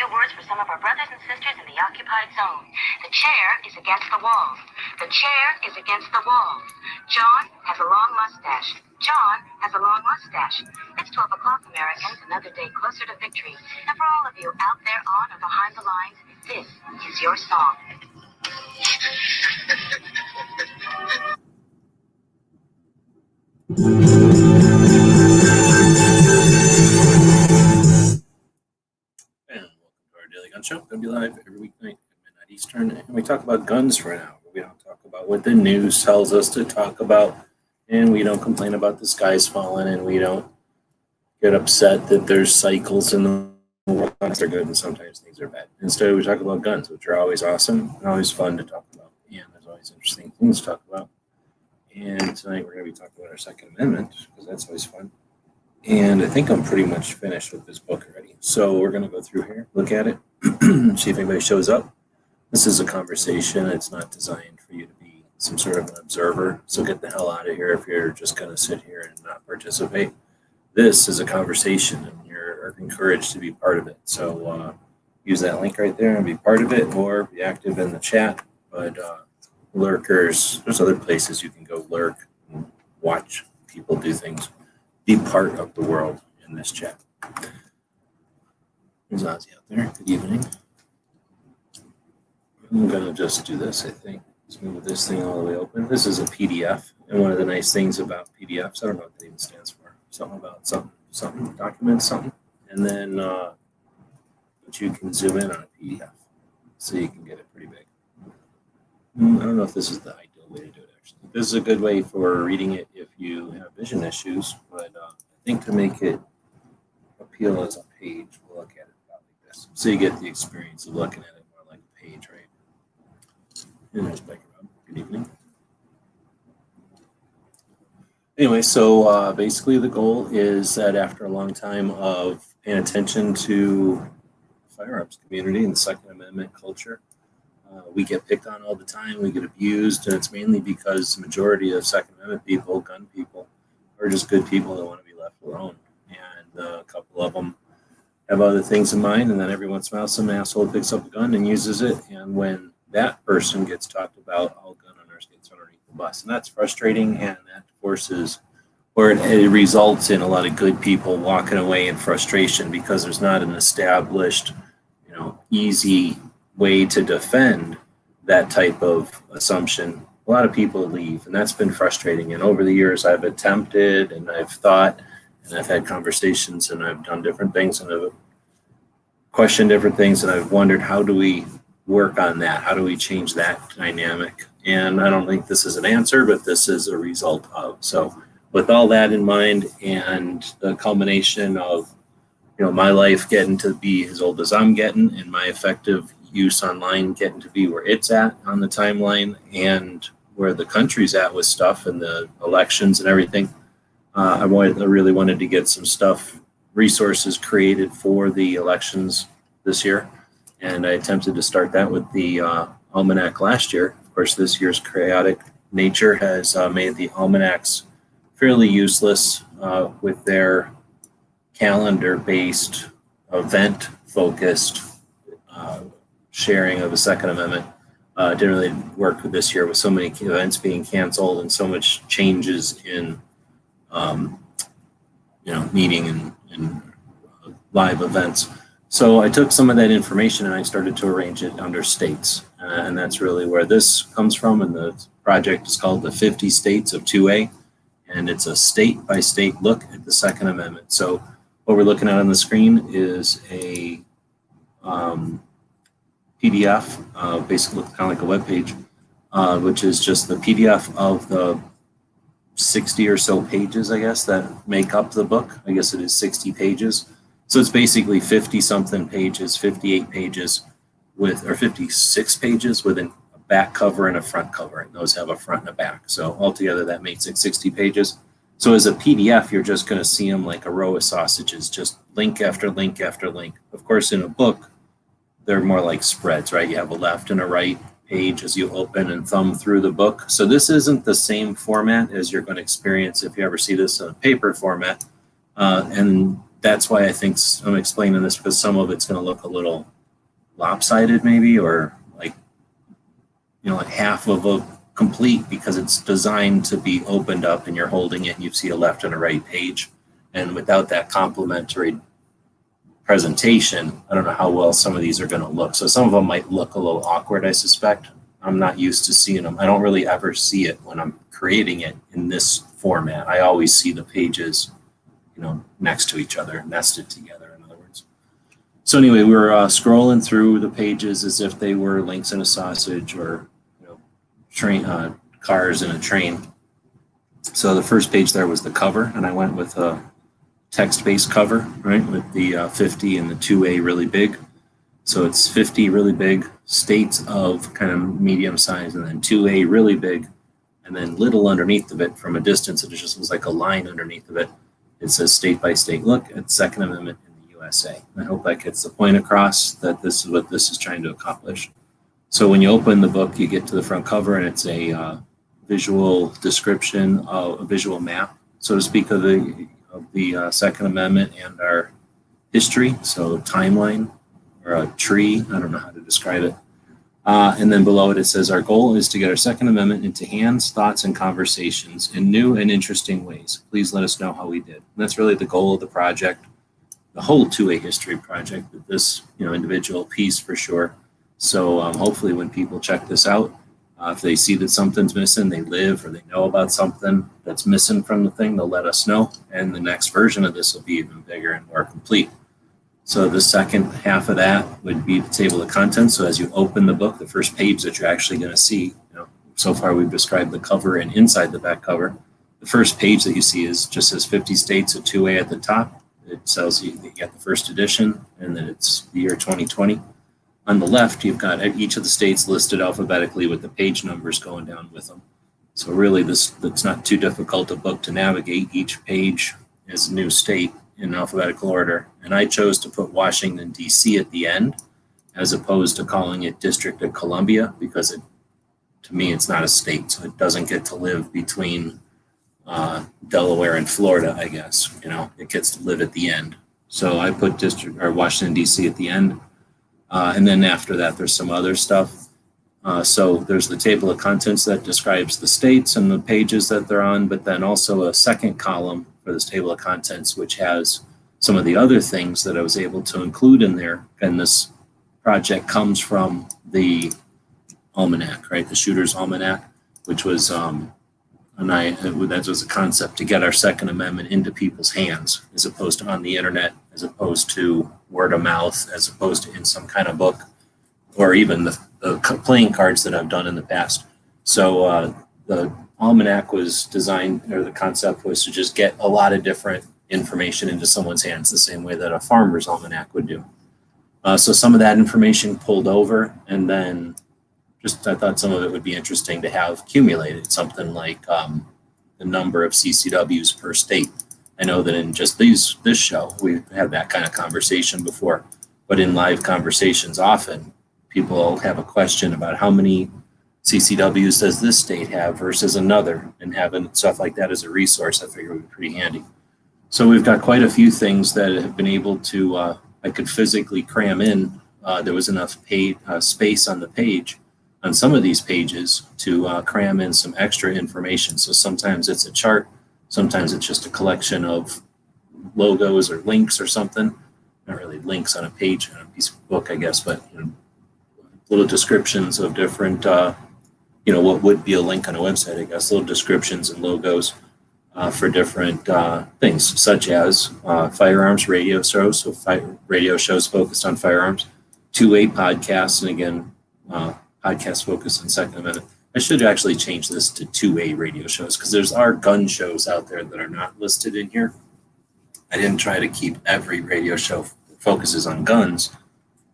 few words for some of our brothers and sisters in the occupied zone. The chair is against the wall. The chair is against the wall. John has a long mustache. John has a long mustache. It's 12 o'clock, Americans, another day closer to victory. And for all of you out there on or behind the lines, this is your song. And welcome to our Daily Gun Show. Going to be live every weeknight at midnight Eastern. And we talk about guns for an hour. We don't talk about what the news tells us to talk about. And we don't complain about the skies falling. And we don't get upset that there's cycles in the world. Things are good and sometimes things are bad. Instead, we talk about guns, which are always awesome and always fun to talk about. And there's always interesting things to talk about. And tonight we're going to be talking about our Second Amendment, because that's always fun. And I think I'm pretty much finished with this book already. So we're going to go through here, look at it, see if anybody shows up. This is a conversation. It's not designed for you to be some sort of an observer. So get the hell out of here if you're just going to sit here and not participate. This is a conversation, and you're encouraged to be part of it. So use that link right there and be part of it, or be active in the chat. But lurkers, there's other places you can go lurk and watch people do things. Be part of the world in this chat. There's Ozzy out there. Good evening. I'm going to just do this, I think. Let's move this thing all the way open. This is a PDF. And one of the nice things about PDFs, I don't know what that even stands for. Something about something, document something. And then but you can zoom in on a PDF. So you can get it pretty big. I don't know if this is the ideal way to do it, actually. This is a good way for reading it if you have vision issues. But I think to make it appeal as a page, we'll look at it about like this. So you get the experience of looking at it more like a page, right? And there's Biker Rob. Good evening. Anyway, so basically the goal is that after a long time of paying attention to the firearms community and the Second Amendment culture, we get picked on all the time, we get abused, and it's mainly because the majority of Second Amendment people, gun people, are just good people that want to be left alone. And a couple of them have other things in mind, and then every once in a while some asshole picks up a gun and uses it, and when that person gets talked about, all gun owners get underneath the bus. And that's frustrating, and that forces, or it results in a lot of good people walking away in frustration because there's not an established, easy way to defend that type of assumption. A lot of people leave, and that's been frustrating. And over the years, I've attempted, and I've thought, and I've had conversations, and I've done different things, and I've questioned different things, and I've wondered, how do we work on that? How do we change that dynamic? And I don't think this is an answer, but this is a result of. So with all that in mind, and the culmination of my life getting to be as old as I'm getting, and my effective use online getting to be where it's at on the timeline, and where the country's at with stuff and the elections and everything, I really wanted to get some resources created for the elections this year. And I attempted to start that with the almanac last year. Of course, this year's chaotic nature has made the almanacs fairly useless with their calendar-based, event-focused sharing of the Second Amendment. Didn't really work this year with so many events being canceled and so much changes in, meeting and live events. So I took some of that information and I started to arrange it under states. And that's really where this comes from. And the project is called the 50 States of 2A. And it's a state-by-state look at the Second Amendment. So what we're looking at on the screen is a PDF, basically kind of like a web page, which is just the PDF of the 60 or so pages, I guess, that make up the book. I guess it is 60 pages. So it's basically 50-something pages, 58 pages or 56 pages with a back cover and a front cover. And those have a front and a back. So altogether, that makes it 60 pages. So as a PDF, you're just going to see them like a row of sausages, just link after link after link. Of course, in a book, they're more like spreads, right? You have a left and a right page as you open and thumb through the book. So this isn't the same format as you're going to experience if you ever see this in a paper format. And that's why I think I'm explaining this, because some of it's going to look a little lopsided maybe, or like, like half of a complete, because it's designed to be opened up and you're holding it and you see a left and a right page. And without that complementary presentation, I don't know how well some of these are going to look. So some of them might look a little awkward, I suspect. I'm not used to seeing them. I don't really ever see it when I'm creating it in this format. I always see the pages, next to each other, nested together, in other words. So anyway, we're scrolling through the pages as if they were links in a sausage, or train cars in a train. So the first page there was the cover, and I went with a text-based cover, right, with the 50 and the 2A really big. So it's 50 really big, states of kind of medium size, and then 2A really big, and then little underneath of it from a distance. It just looks like a line underneath of it. It says state by state look at Second Amendment in the USA. I hope that gets the point across that this is what this is trying to accomplish. So when you open the book, you get to the front cover, and it's a visual description, a visual map, so to speak, of the Second Amendment and our history. So timeline, or a tree, I don't know how to describe it. And then below it, it says, our goal is to get our Second Amendment into hands, thoughts, and conversations in new and interesting ways. Please let us know how we did. And that's really the goal of the project, the whole 2A history project, but this individual piece for sure. So hopefully when people check this out, if they see that something's missing, they live or they know about something that's missing from the thing, they'll let us know. And the next version of this will be even bigger and more complete. So the second half of that would be the table of contents. So as you open the book, the first page that you're actually going to see, so far we've described the cover and inside the back cover. The first page that you see just says 50 states at 2A at the top. It tells you get the first edition, and then it's the year 2020. On the left, you've got each of the states listed alphabetically with the page numbers going down with them. So really, it's not too difficult a book to navigate. Each page is a new state in alphabetical order. And I chose to put Washington, D.C. at the end, as opposed to calling it District of Columbia, because to me, it's not a state. So it doesn't get to live between Delaware and Florida, I guess. It gets to live at the end. So I put Washington, D.C. at the end. And then after that, there's some other stuff. So there's the table of contents that describes the states and the pages that they're on, but then also a second column for this table of contents, which has some of the other things that I was able to include in there. And this project comes from the almanac, right? The Shooter's Almanac, which was, that was a concept to get our Second Amendment into people's hands, as opposed to on the internet, as opposed to word of mouth, as opposed to in some kind of book, or even the playing cards that I've done in the past. So the almanac was designed, or the concept was to just get a lot of different information into someone's hands, the same way that a farmer's almanac would do. So some of that information pulled over, and then I thought some of it would be interesting to have accumulated, something like the number of CCWs per state. I know that in just this show, we've had that kind of conversation before, but in live conversations, often people have a question about how many CCWs does this state have versus another, and having stuff like that as a resource, I figure would be pretty handy. So we've got quite a few things that have been able to, I could physically cram in. There was enough space on the page, on some of these pages, to cram in some extra information. So sometimes it's a chart, sometimes it's just a collection of logos or links or something. Not really links on a page, on a piece of book, I guess, but little descriptions of different, what would be a link on a website, I guess, little descriptions and logos for different things, such as firearms radio shows, so radio shows focused on firearms, 2A podcasts, and again, podcasts focused on Second Amendment. I should actually change this to 2A radio shows, because there's gun shows out there that are not listed in here. I didn't try to keep every radio show that focuses on guns,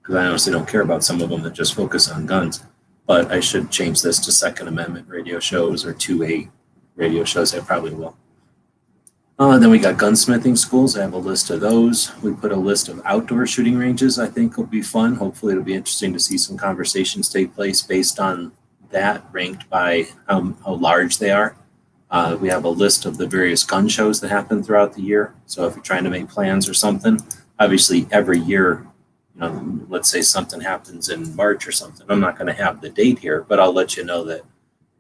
because I honestly don't care about some of them that just focus on guns. But I should change this to Second Amendment radio shows or 2A radio shows. I probably will. Then we got gunsmithing schools. I have a list of those. We put a list of outdoor shooting ranges. I think will be fun. Hopefully it'll be interesting to see some conversations take place based on that, ranked by how large they are. We have a list of the various gun shows that happen throughout the year. So if you're trying to make plans or something, obviously every year let's say something happens in March or something. I'm not going to have the date here, but I'll let you know that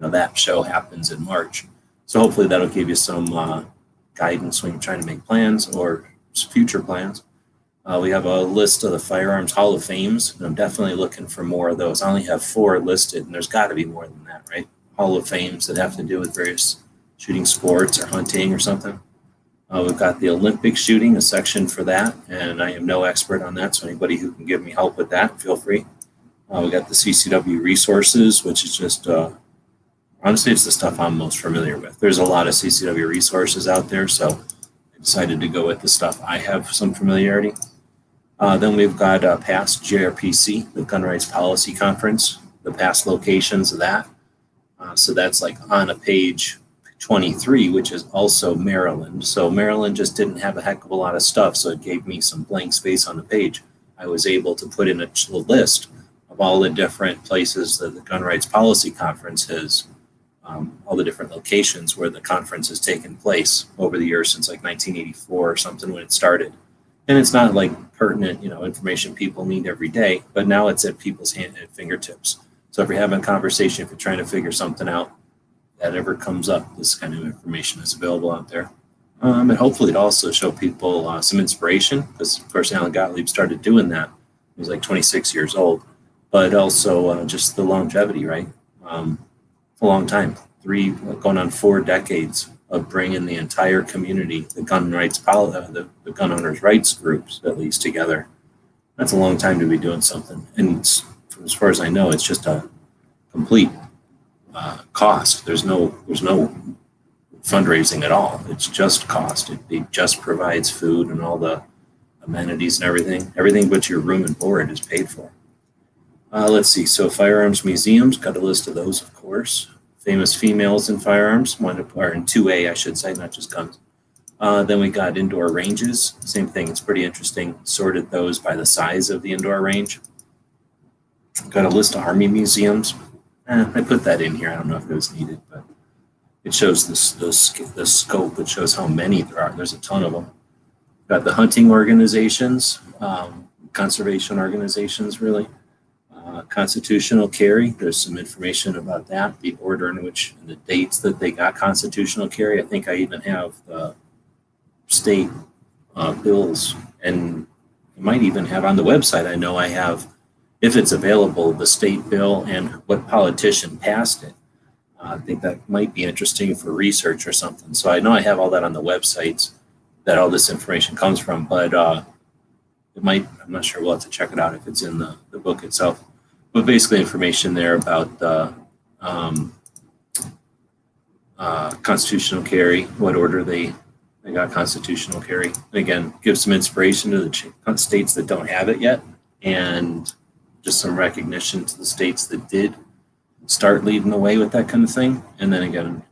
that show happens in March. So hopefully that'll give you some guidance when you're trying to make plans or future plans. We have a list of the Firearms Hall of Fames, and I'm definitely looking for more of those. I only have 4 listed, and there's got to be more than that, right? Hall of Fames that have to do with various shooting sports or hunting or something. We've got the Olympic shooting, a section for that, and I am no expert on that, so anybody who can give me help with that, feel free. We got the CCW resources, which is just, honestly, it's the stuff I'm most familiar with. There's a lot of CCW resources out there, so I decided to go with the stuff I have some familiarity. Then we've got past JRPC, the Gun Rights Policy Conference, the past locations of that. So that's like on a page 23, which is also Maryland. So Maryland just didn't have a heck of a lot of stuff, so it gave me some blank space on the page. I was able to put in a list of all the different places that the Gun Rights Policy Conference has, all the different locations where the conference has taken place over the years since like 1984 or something when it started. And it's not like pertinent, information people need every day, but now it's at people's fingertips. So if you're having a conversation, if you're trying to figure something out, that ever comes up, this kind of information is available out there. And hopefully it also show people some inspiration, because of course Alan Gottlieb started doing that. He was like 26 years old, but also just the longevity, right? A long time, 3 going on 4 decades of bringing the entire community, the gun rights, the gun owners' rights groups at least together. That's a long time to be doing something. And as far as I know, it's just a complete cost. There's no fundraising at all. It's just cost. It just provides food and all the amenities and everything. Everything but your room and board is paid for. Let's see. So firearms museums, got a list of those, of course. Famous females in firearms, or in 2A, I should say, not just guns. Then we got indoor ranges. Same thing. It's pretty interesting. Sorted those by the size of the indoor range. Got a list of Army museums. I put that in here. I don't know if it was needed, but it shows the scope. It shows how many there are. There's a ton of them. Got the hunting organizations, conservation organizations, really. Constitutional carry. There's some information about that, the order in which, and the dates that they got constitutional carry. I think I even have the state bills, and I might even have on the website. I know I have, if it's available, the state bill and what politician passed it. I think that might be interesting for research or something. So I know I have all that on the websites that all this information comes from, but it might, I'm not sure, we'll have to check it out if it's in the book itself. But basically information there about the constitutional carry, what order they got constitutional carry. And again, give some inspiration to the states that don't have it yet, and just some recognition to the states that did start leading the way with that kind of thing. And then again,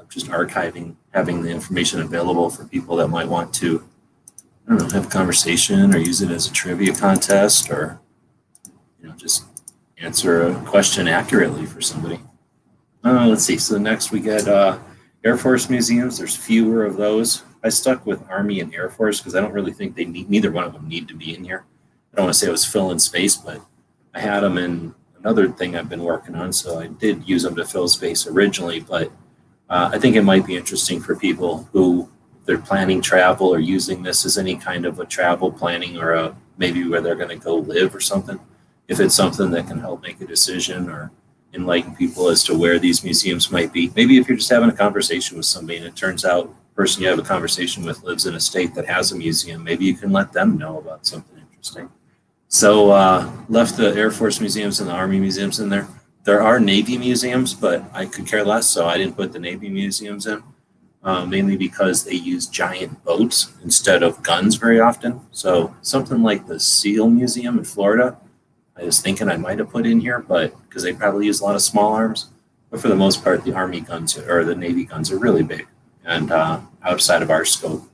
just archiving, having the information available for people that might want to, I don't know, have a conversation or use it as a trivia contest, or just answer a question accurately for somebody. Let's see. So next we get Air Force museums. There's fewer of those. I stuck with Army and Air Force because I don't really think neither one of them need to be in here. I don't want to say it was filling space, but I had them in another thing I've been working on, so I did use them to fill space originally. But I think it might be interesting for people who they're planning travel or using this as any kind of a travel planning, or maybe where they're going to go live or something. If it's something that can help make a decision or enlighten people as to where these museums might be. Maybe if you're just having a conversation with somebody and it turns out the person you have a conversation with lives in a state that has a museum, maybe you can let them know about something interesting. So left the Air Force museums and the Army museums in there. There are Navy museums, but I could care less, so I didn't put the Navy museums in, mainly because they use giant boats instead of guns very often. So something like the SEAL Museum in Florida, I was thinking I might have put in here, but because they probably use a lot of small arms. But for the most part, the Army guns or the Navy guns are really big and outside of our scope.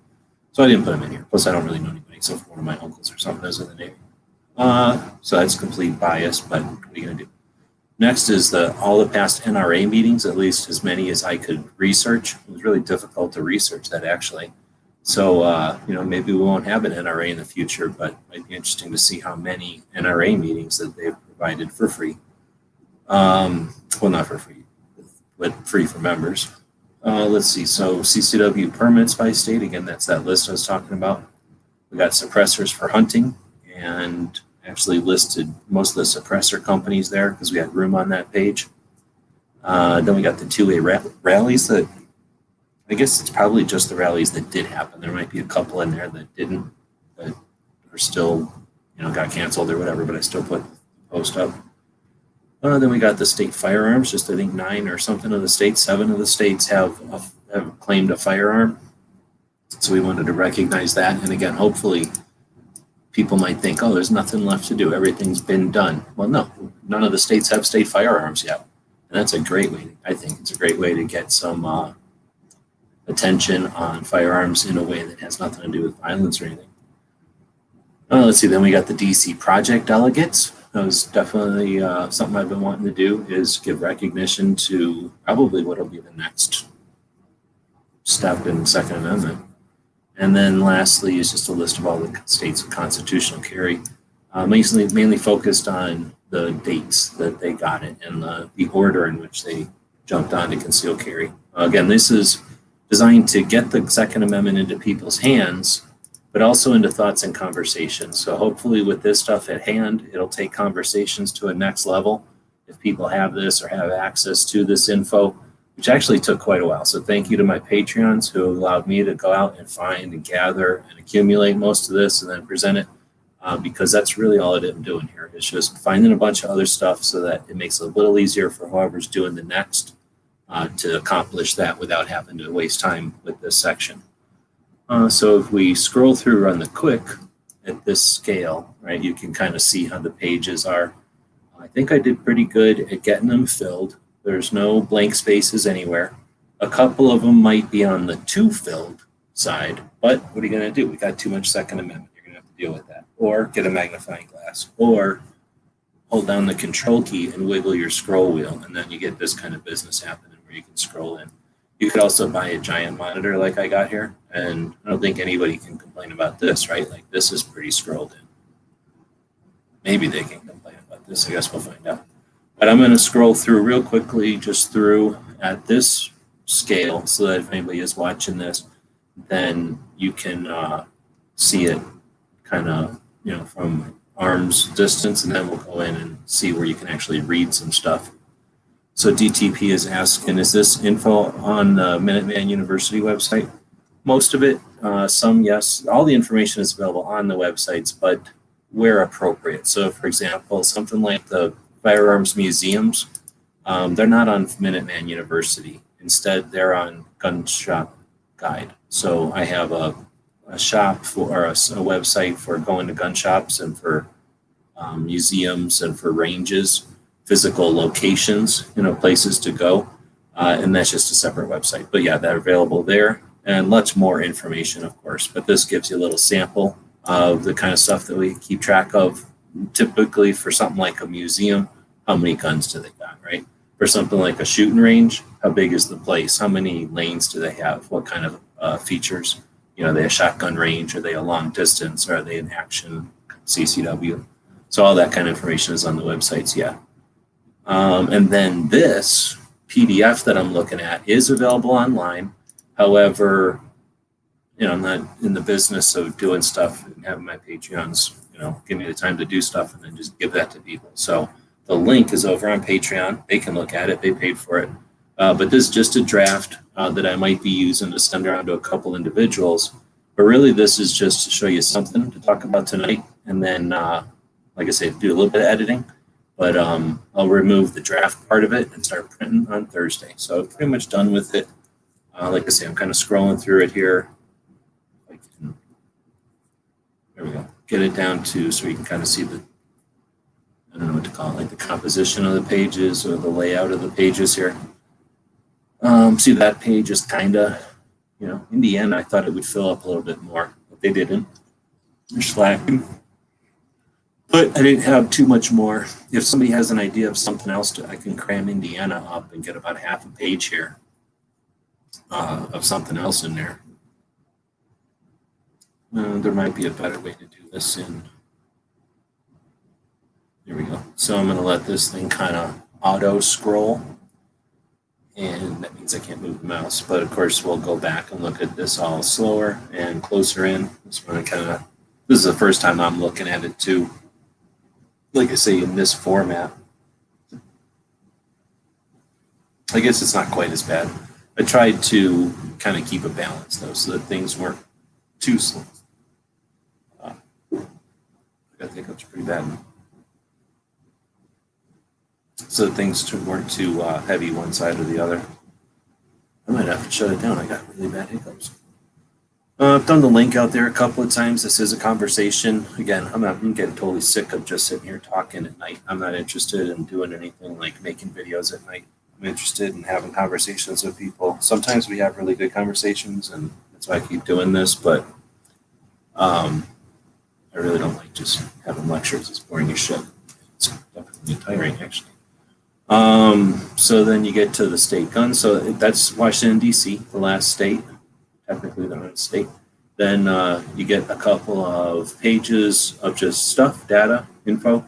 So I didn't put them in here. Plus, I don't really know anybody except for one of my uncles or something who's in the Navy. So that's complete bias, but what are you going to do? Next is all the past NRA meetings, at least as many as I could research. It was really difficult to research that, actually. So, maybe we won't have an NRA in the future, but it might be interesting to see how many NRA meetings that they've provided for free. Well, not for free, but free for members. Let's see. So CCW permits by state. Again, that's that list I was talking about. We got suppressors for hunting, and actually listed most of the suppressor companies there because we had room on that page. Then we got the 2A rallies that, I guess it's probably just the rallies that did happen. There might be a couple in there that didn't, that are still, got canceled or whatever, but I still put the post up. Then we got the state firearms, just I think 9 or something of the states, 7 of the states have claimed a firearm. So we wanted to recognize that. And again, hopefully people might think, oh, there's nothing left to do. Everything's been done. Well, no, none of the states have state firearms yet. And that's a great way, I think it's a great way to get some attention on firearms in a way that has nothing to do with violence or anything. Let's see, then we got the DC project delegates. That was definitely something I've been wanting to do, is give recognition to probably what will be the next step in the Second Amendment. And then lastly is just a list of all the states of constitutional carry, mainly focused on the dates that they got it and the order in which they jumped on to concealed carry. Again, this is designed to get the Second Amendment into people's hands, but also into thoughts and conversations. So hopefully with this stuff at hand, it'll take conversations to a next level. If people have this or have access to this info, which actually took quite a while. So thank you to my Patreons who allowed me to go out and find and gather and accumulate most of this and then present it, because that's really all I'm doing here. It's just finding a bunch of other stuff so that it makes it a little easier for whoever's doing the next to accomplish that without having to waste time with this section. So if we scroll through, run the quick at this scale, right, you can kind of see how the pages are. I think I did pretty good at getting them filled. There's no blank spaces anywhere. A couple of them might be on the too filled side, but what are you going to do? We got too much Second Amendment. You're going to have to deal with that. Or get a magnifying glass, or hold down the control key and wiggle your scroll wheel, and then you get this kind of business happening where you can scroll in. You could also buy a giant monitor like I got here, and I don't think anybody can complain about this, right? Like, this is pretty scrolled in. Maybe they can complain about this. I guess we'll find out. But I'm going to scroll through real quickly, just through at this scale, so that if anybody is watching this, then you can see it kind of, from arm's distance, and then we'll go in and see where you can actually read some stuff. So DTP is asking, is this info on the Minuteman University website? Most of it, some yes. All the information is available on the websites, but where appropriate. So for example, something like the firearms museums, they're not on Minuteman University. Instead, they're on Gun Shop Guide. So I have a shop or a website for going to gun shops and for museums and for ranges, physical locations, places to go. And that's just a separate website. But yeah, they're available there, and lots more information, of course. But this gives you a little sample of the kind of stuff that we keep track of. Typically for something like a museum, how many guns do they got, right? For something like a shooting range, how big is the place? How many lanes do they have? What kind of features? Are they a shotgun range? Are they a long distance? Or are they an action CCW? So all that kind of information is on the websites, yeah. And then this PDF that I'm looking at is available online. However, I'm not in the business of doing stuff and having my Patreons, give me the time to do stuff and then just give that to people. So the link is over on Patreon. They can look at it. They paid for it. But this is just a draft that I might be using to send around to a couple individuals. But really, this is just to show you something to talk about tonight. And then, like I said, do a little bit of editing. But I'll remove the draft part of it and start printing on Thursday. So I'm pretty much done with it. Like I say, I'm kind of scrolling through it here. There we go. Get it down to so you can kind of see the, I don't know what to call it, like the composition of the pages or the layout of the pages here. See, that page is kind of, in the end, I thought it would fill up a little bit more, but they didn't. They're slacking. But I didn't have too much more. If somebody has an idea of something else, I can cram Indiana up and get about half a page here of something else in there. There might be a better way to do this in. There we go. So I'm going to let this thing kind of auto scroll. And that means I can't move the mouse. But of course, we'll go back and look at this all slower and closer in. This is the first time I'm looking at it too. Like I say, in this format. I guess it's not quite as bad. I tried to kind of keep a balance though, so that things weren't too slow. I think that's pretty bad. So things weren't too heavy one side or the other. I might have to shut it down. I got really bad hiccups. I've done the link out there a couple of times. This is a conversation. Again, I'm getting totally sick of just sitting here talking at night. I'm not interested in doing anything like making videos at night. I'm interested in having conversations with people. Sometimes we have really good conversations, and that's why I keep doing this. But I really don't like just having lectures. It's boring as shit. It's definitely tiring, actually. So then you get to the state gun. So that's Washington, D.C., the last state. Technically, they're not a state. Then you get a couple of pages of just stuff, data, info.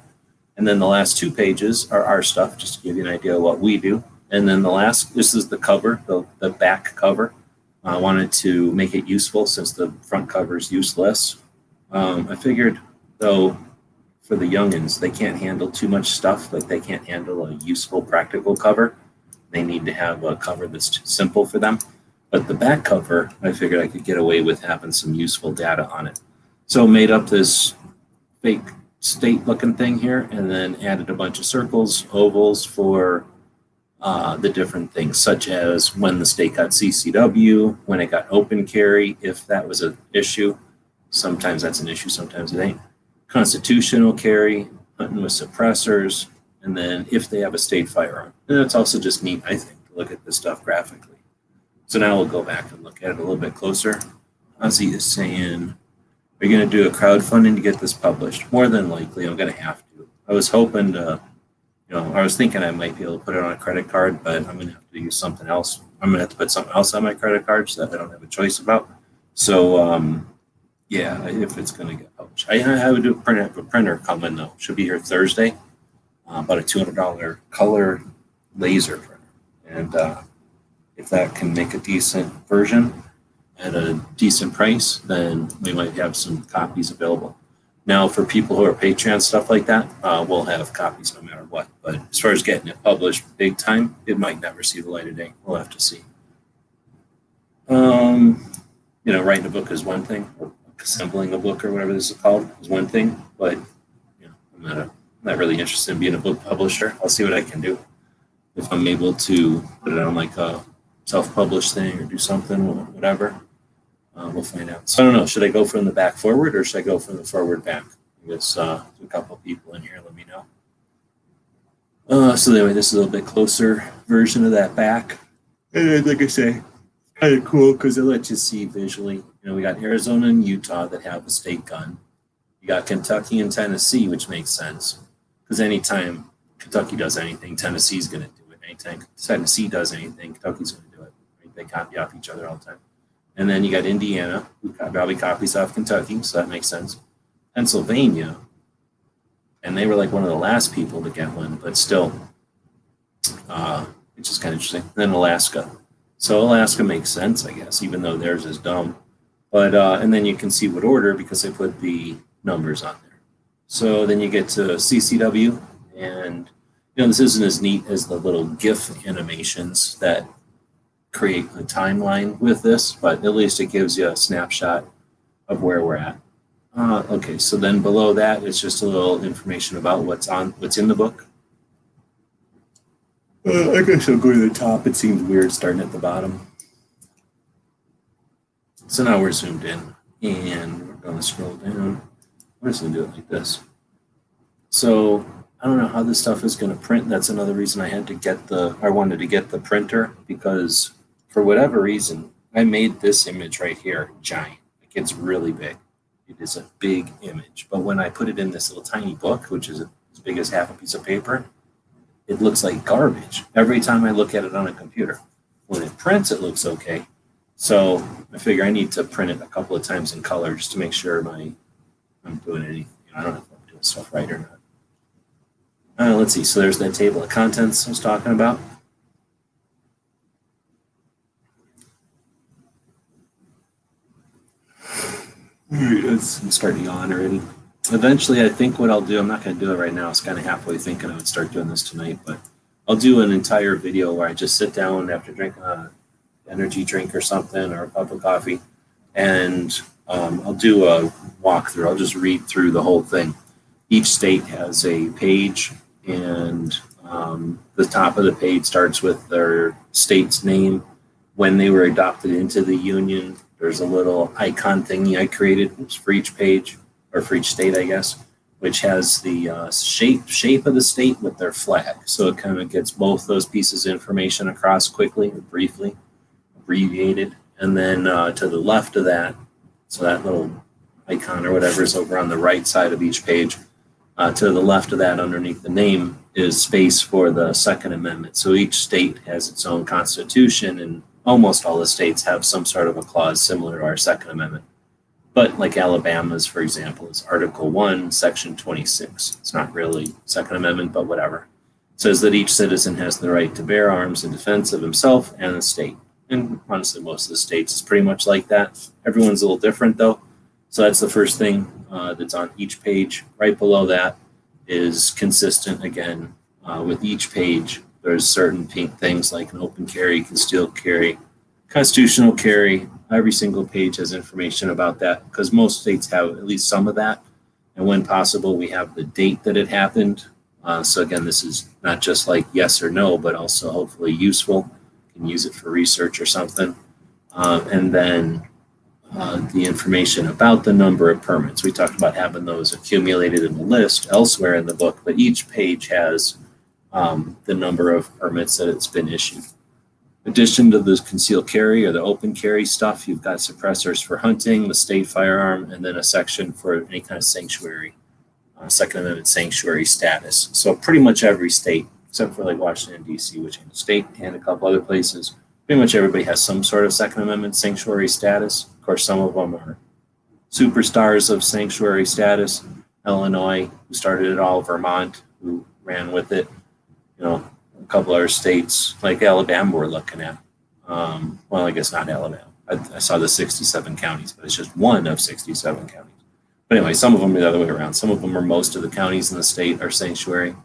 And then the last 2 pages are our stuff, just to give you an idea of what we do. And then this is the cover, the back cover. I wanted to make it useful since the front cover is useless. I figured, though, for the youngins, they can't handle too much stuff. Like they can't handle a useful, practical cover. They need to have a cover that's simple for them. But the back cover, I figured I could get away with having some useful data on it. So made up this fake state-looking thing here, and then added a bunch of circles, ovals for the different things, such as when the state got CCW, when it got open carry, if that was an issue. Sometimes that's an issue, sometimes it ain't. Constitutional carry, hunting with suppressors, and then if they have a state firearm. And it's also just neat, I think, to look at this stuff graphically. So now we'll go back and look at it a little bit closer. Ozzy is saying, are you going to do a crowdfunding to get this published? More than likely, I'm going to have to. I was hoping to, I was thinking I might be able to put it on a credit card, but I'm going to have to use something else. I'm going to have to put something else on my credit card so that I don't have a choice about. So, yeah, if it's going to get published. I would do a printer coming, though. Should be here Thursday. About a $200 color laser printer. And if that can make a decent version at a decent price, then we might have some copies available. Now, for people who are Patreon, stuff like that, we'll have copies no matter what. But as far as getting it published big time, it might never see the light of day. We'll have to see. Writing a book is one thing, or assembling a book or whatever this is called is one thing. But I'm not really interested in being a book publisher. I'll see what I can do. If I'm able to put it on like a self-published thing or do something, whatever, we'll find out. So I don't know, should I go from the back forward or should I go from the forward back? I guess a couple people in here, let me know. So anyway, this is a little bit closer version of that back. And like I say, kind of cool because it lets you see visually. We got Arizona and Utah that have a state gun. You got Kentucky and Tennessee, which makes sense because anytime Kentucky does anything, Tennessee's going to do it. Anytime Tennessee does anything, Kentucky's going to do it. Right? They copy off each other all the time. And then you got Indiana, who probably copies off Kentucky, so that makes sense. Pennsylvania, and they were like one of the last people to get one, but still, it's just kind of interesting. And then Alaska. So Alaska makes sense, I guess, even though theirs is dumb. But and then you can see what order because they put the numbers on there. So then you get to CCW, and this isn't as neat as the little GIF animations that create a timeline with this, but at least it gives you a snapshot of where we're at. Okay, so then below that, it's just a little information about what's in the book. I guess I'll go to the top. It seems weird starting at the bottom. So now we're zoomed in, and we're going to scroll down. I'm just going to do it like this. So I don't know how this stuff is going to print. That's another reason I wanted to get the printer, because for whatever reason, I made this image right here giant. Like it's really big. It is a big image. But when I put it in this little tiny book, which is as big as half a piece of paper, it looks like garbage every time I look at it on a computer. When it prints, it looks okay. So I figure I need to print it a couple of times in color just to make sure I'm doing anything. I don't know if I'm doing stuff right or not. Let's see. So there's that table of contents I was talking about. I'm starting to yawn already. Eventually, I think what I'll do, I'm not going to do it right now. I was kind of halfway thinking I would start doing this tonight, but I'll do an entire video where I just sit down after drinking an energy drink or something or a cup of coffee, and I'll do a walkthrough. I'll just read through the whole thing. Each state has a page, and the top of the page starts with their state's name, when they were adopted into the union. There's a little icon thingy I created for each page, or for each state, I guess, which has the shape of the state with their flag. So it kind of gets both those pieces of information across quickly or briefly, abbreviated. And then to the left of that, so that little icon or whatever is over on the right side of each page, to the left of that underneath the name is space for the Second Amendment. So each state has its own constitution, and almost all the states have some sort of a clause similar to our Second Amendment. But like Alabama's, for example, is Article 1, Section 26. It's not really Second Amendment, but whatever. It says that each citizen has the right to bear arms in defense of himself and the state. And honestly, most of the states is pretty much like that. Everyone's a little different, though. So that's the first thing that's on each page. Right below that is consistent, again, with each page. There's certain things like an open carry, concealed carry, constitutional carry. Every single page has information about that because most states have at least some of that. And when possible, we have the date that it happened. So again, this is not just like yes or no, but also hopefully useful. You can use it for research or something. And then the information about the number of permits. We talked about having those accumulated in the list elsewhere in the book, but each page has the number of permits that it's been issued. In addition to the concealed carry or the open carry stuff, you've got suppressors for hunting, the state firearm, and then a section for any kind of sanctuary, Second Amendment sanctuary status. So pretty much every state, except for like Washington, D.C., which is a state, and a couple other places, pretty much everybody has some sort of Second Amendment sanctuary status. Of course, some of them are superstars of sanctuary status. Illinois, who started it all, Vermont, who ran with it, a couple other states like Alabama we're looking at. Well, I guess not Alabama. I saw the 67 counties, but it's just one of 67 counties. But anyway, some of them are the other way around. Some of them, or most of the counties in the state, are sanctuary,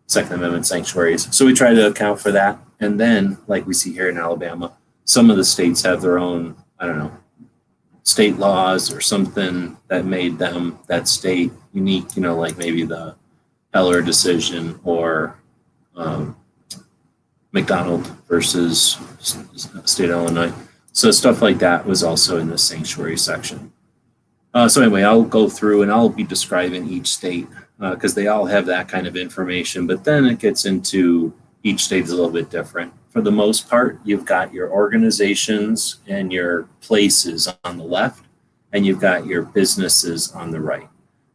Second Amendment sanctuaries. So we try to account for that. And then, like we see here in Alabama, some of the states have their own, state laws or something that made them, that state, unique, like maybe the Heller decision or McDonald versus state of Illinois. So stuff like that was also in the sanctuary section. So anyway, I'll go through and I'll be describing each state because they all have that kind of information, but then it gets into each state is a little bit different. For the most part, you've got your organizations and your places on the left, and you've got your businesses on the right.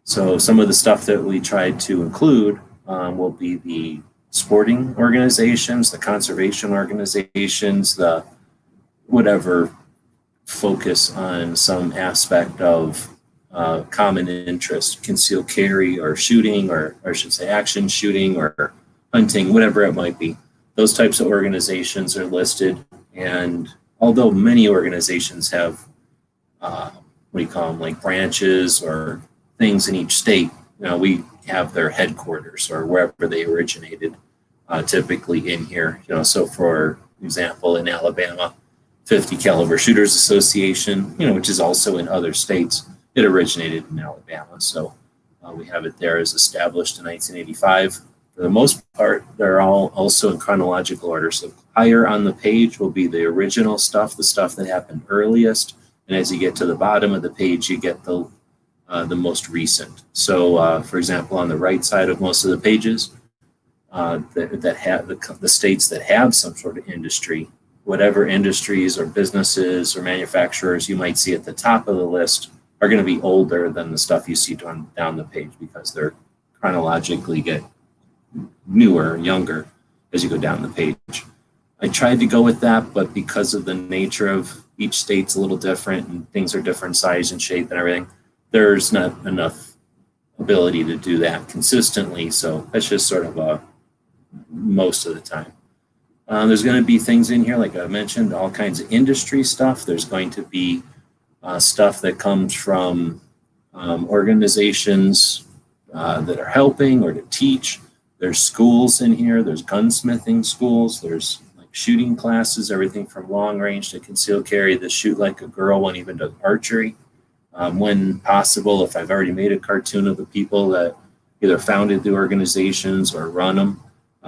So some of the stuff that we tried to include will be the sporting organizations, the conservation organizations, the whatever focus on some aspect of common interest, concealed carry or shooting, or I should say action shooting or hunting, whatever it might be. Those types of organizations are listed. And although many organizations have, like branches or things in each state, we have their headquarters or wherever they originated, typically in here. So for example, in Alabama, 50 Caliber Shooters Association, which is also in other states, it originated in Alabama. So we have it there as established in 1985. For the most part, they're all also in chronological order. So higher on the page will be the original stuff, the stuff that happened earliest. And as you get to the bottom of the page, you get the most recent. So, for example, on the right side of most of the pages, that have the states that have some sort of industry, whatever industries or businesses or manufacturers you might see at the top of the list are going to be older than the stuff you see down the page because they're chronologically get newer, younger as you go down the page. I tried to go with that, but because of the nature of each state's a little different and things are different size and shape and everything. There's not enough ability to do that consistently. So that's just sort of most of the time. There's going to be things in here, like I mentioned, all kinds of industry stuff. There's going to be stuff that comes from organizations that are helping or to teach. There's schools in here. There's gunsmithing schools. There's like shooting classes, everything from long range to concealed carry, the shoot like a girl, and even to archery. When possible, if I've already made a cartoon of the people that either founded the organizations or run them,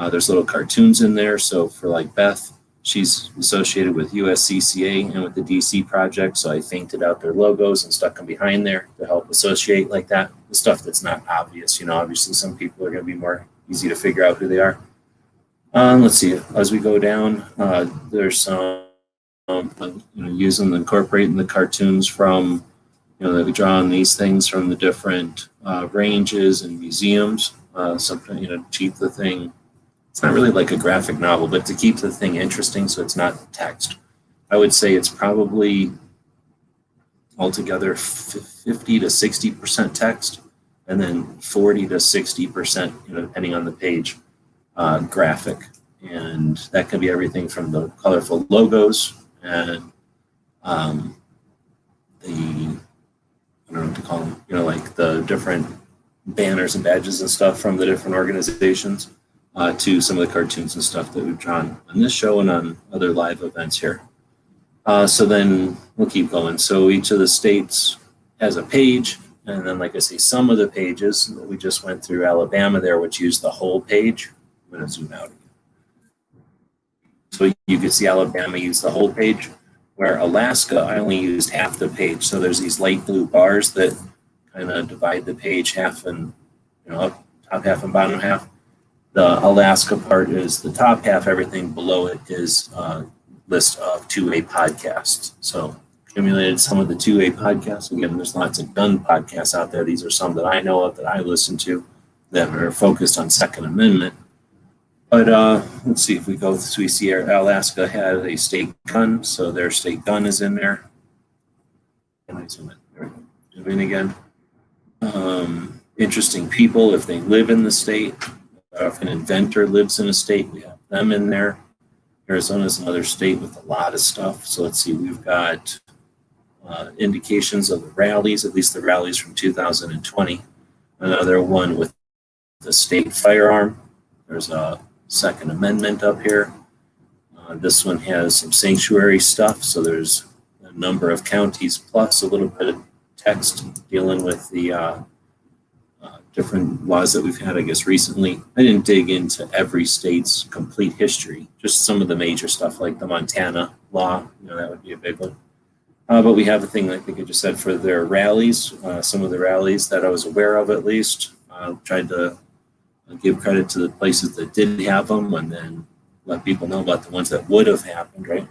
there's little cartoons in there. So for like Beth, she's associated with USCCA and with the DC project. So I fainted out their logos and stuck them behind there to help associate like that. The stuff that's not obvious, you know, obviously some people are going to be more easy to figure out who they are. Let's see, as we go down, there's some, using, incorporating the cartoons from, that we draw on these things from the different ranges and museums. Something, to keep the thing, it's not really like a graphic novel, but to keep the thing interesting so it's not text. I would say it's probably altogether 50 to 60% text, and then 40 to 60%, depending on the page, graphic. And that can be everything from the colorful logos and I don't know what to call them, like the different banners and badges and stuff from the different organizations, to some of the cartoons and stuff that we've drawn on this show and on other live events here. So then we'll keep going. So each of the states has a page, and then, like I say, some of the pages that we just went through, Alabama there, which used the whole page. I'm going to zoom out again. So you can see Alabama use the whole page, where Alaska, I only used half the page. So there's these light blue bars that kind of divide the page half and, top half and bottom half. The Alaska part is the top half. Everything below it is a list of 2A podcasts. So accumulated some of the 2A podcasts. Again, there's lots of gun podcasts out there. These are some that I know of that I listen to that are focused on Second Amendment. But let's see if we go, so we see Alaska had a state gun, so their state gun is in there. Can I zoom in? There we go. Zoom in again. Interesting people, if they live in the state, if an inventor lives in a state, we have them in there. Arizona is another state with a lot of stuff. So let's see, we've got indications of the rallies, at least the rallies from 2020. Another one with the state firearm. There's a Second Amendment up here. This one has some sanctuary stuff. So there's a number of counties plus a little bit of text dealing with the different laws that we've had, I guess, recently. I didn't dig into every state's complete history, just some of the major stuff like the Montana law, that would be a big one. But we have a thing, I think I just said, for their rallies, some of the rallies that I was aware of at least. Tried to give credit to the places that did have them and then let people know about the ones that would have happened, right?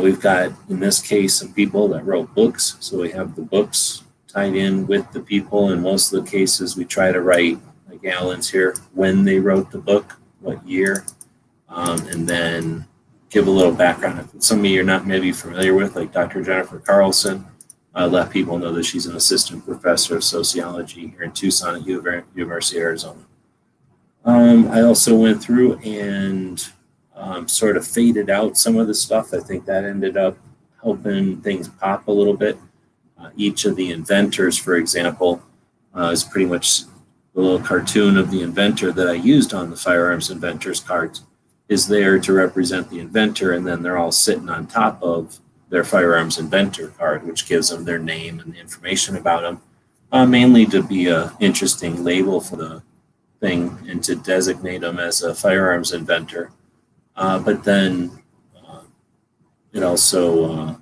We've got, in this case, some people that wrote books. So we have the books tied in with the people. In most of the cases, we try to write, like Alan's here, when they wrote the book, what year, and then give a little background. If some of you are not maybe familiar with, like Dr. Jennifer Carlson, let people know that she's an assistant professor of sociology here in Tucson at University of Arizona. I also went through and sort of faded out some of the stuff. I think that ended up helping things pop a little bit. Each of the inventors, for example, is pretty much the little cartoon of the inventor that I used on the firearms inventors cards is there to represent the inventor, and then they're all sitting on top of their firearms inventor card, which gives them their name and the information about them, mainly to be an interesting label for the thing and to designate them as a firearms inventor. But then it also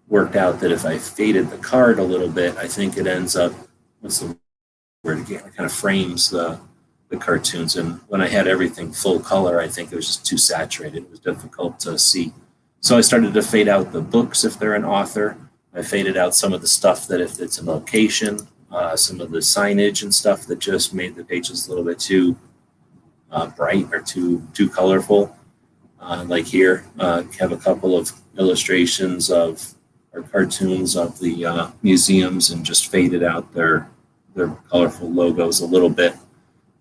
worked out that if I faded the card a little bit, I think it ends up, what's the word again, it kind of frames the cartoons. And when I had everything full color, I think it was just too saturated. It was difficult to see. So I started to fade out the books if they're an author. I faded out some of the stuff that if it's a location, some of the signage and stuff that just made the pages a little bit too bright or too colorful. Like here, have a couple of illustrations of or cartoons of the museums and just faded out their colorful logos a little bit.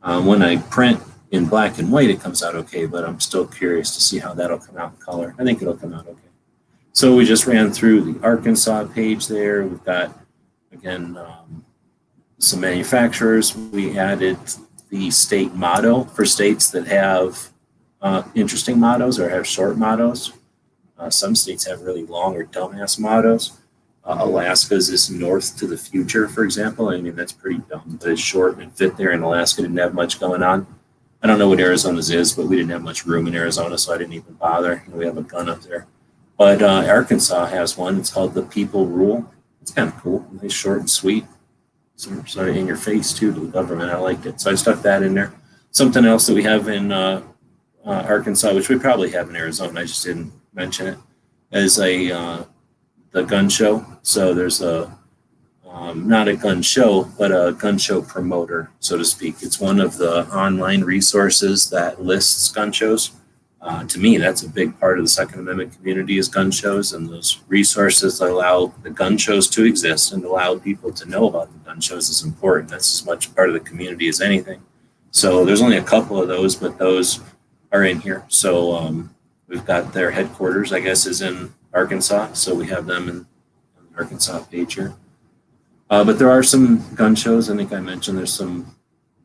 When I print in black and white, it comes out okay, but I'm still curious to see how that'll come out in color. I think it'll come out okay. So we just ran through the Arkansas page there. We've got, again, some manufacturers. We added the state motto for states that have interesting mottos or have short mottos. Some states have really long or dumbass mottos. Alaska's is north to the future, for example. I mean, that's pretty dumb, but it's short and fit there, and Alaska didn't have much going on. I don't know what Arizona's is, but we didn't have much room in Arizona, so I didn't even bother. We have a gun up there. But Arkansas has one. It's called the People Rule. It's kind of cool. Nice, short and sweet. Sort of in your face, too, to the government. I liked it. So I stuck that in there. Something else that we have in Arkansas, which we probably have in Arizona, I just didn't mention it, is the gun show. So there's not a gun show, but a gun show promoter, so to speak. It's one of the online resources that lists gun shows. To me, that's a big part of the Second Amendment community is gun shows, and those resources that allow the gun shows to exist and allow people to know about the gun shows is important. That's as much part of the community as anything. So there's only a couple of those, but those are in here. So we've got their headquarters, I guess, is in Arkansas. So we have them in the Arkansas page here. But there are some gun shows. I think I mentioned there's some,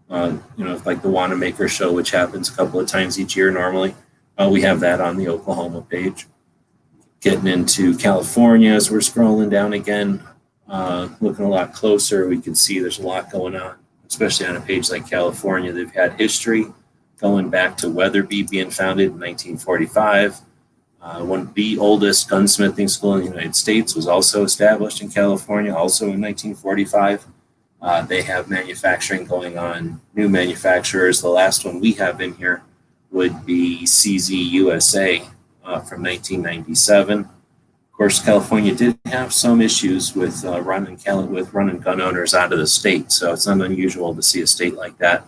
like the Wanamaker show, which happens a couple of times each year normally. We have that on the Oklahoma page. Getting into California, as we're scrolling down again, looking a lot closer, we can see there's a lot going on, especially on a page like California. They've had history going back to Weatherby being founded in 1945. One of the oldest gunsmithing school in the United States was also established in California, also in 1945. They have manufacturing going on, new manufacturers. The last one we have in here would be CZ USA from 1997. Of course, California did have some issues with running gun owners out of the state, so it's not unusual to see a state like that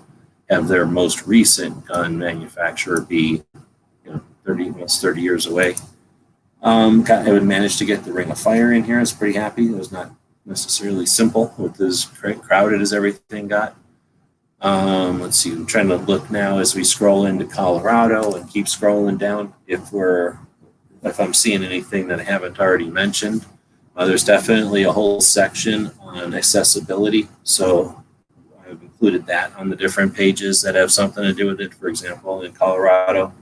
have their most recent gun manufacturer be 30 years away. I would manage to get the Ring of Fire in here. I was pretty happy. It was not necessarily simple with as crowded as everything got. Let's see, I'm trying to look now as we scroll into Colorado and keep scrolling down if I'm seeing anything that I haven't already mentioned. There's definitely a whole section on accessibility. So I've included that on the different pages that have something to do with it. For example, in Colorado,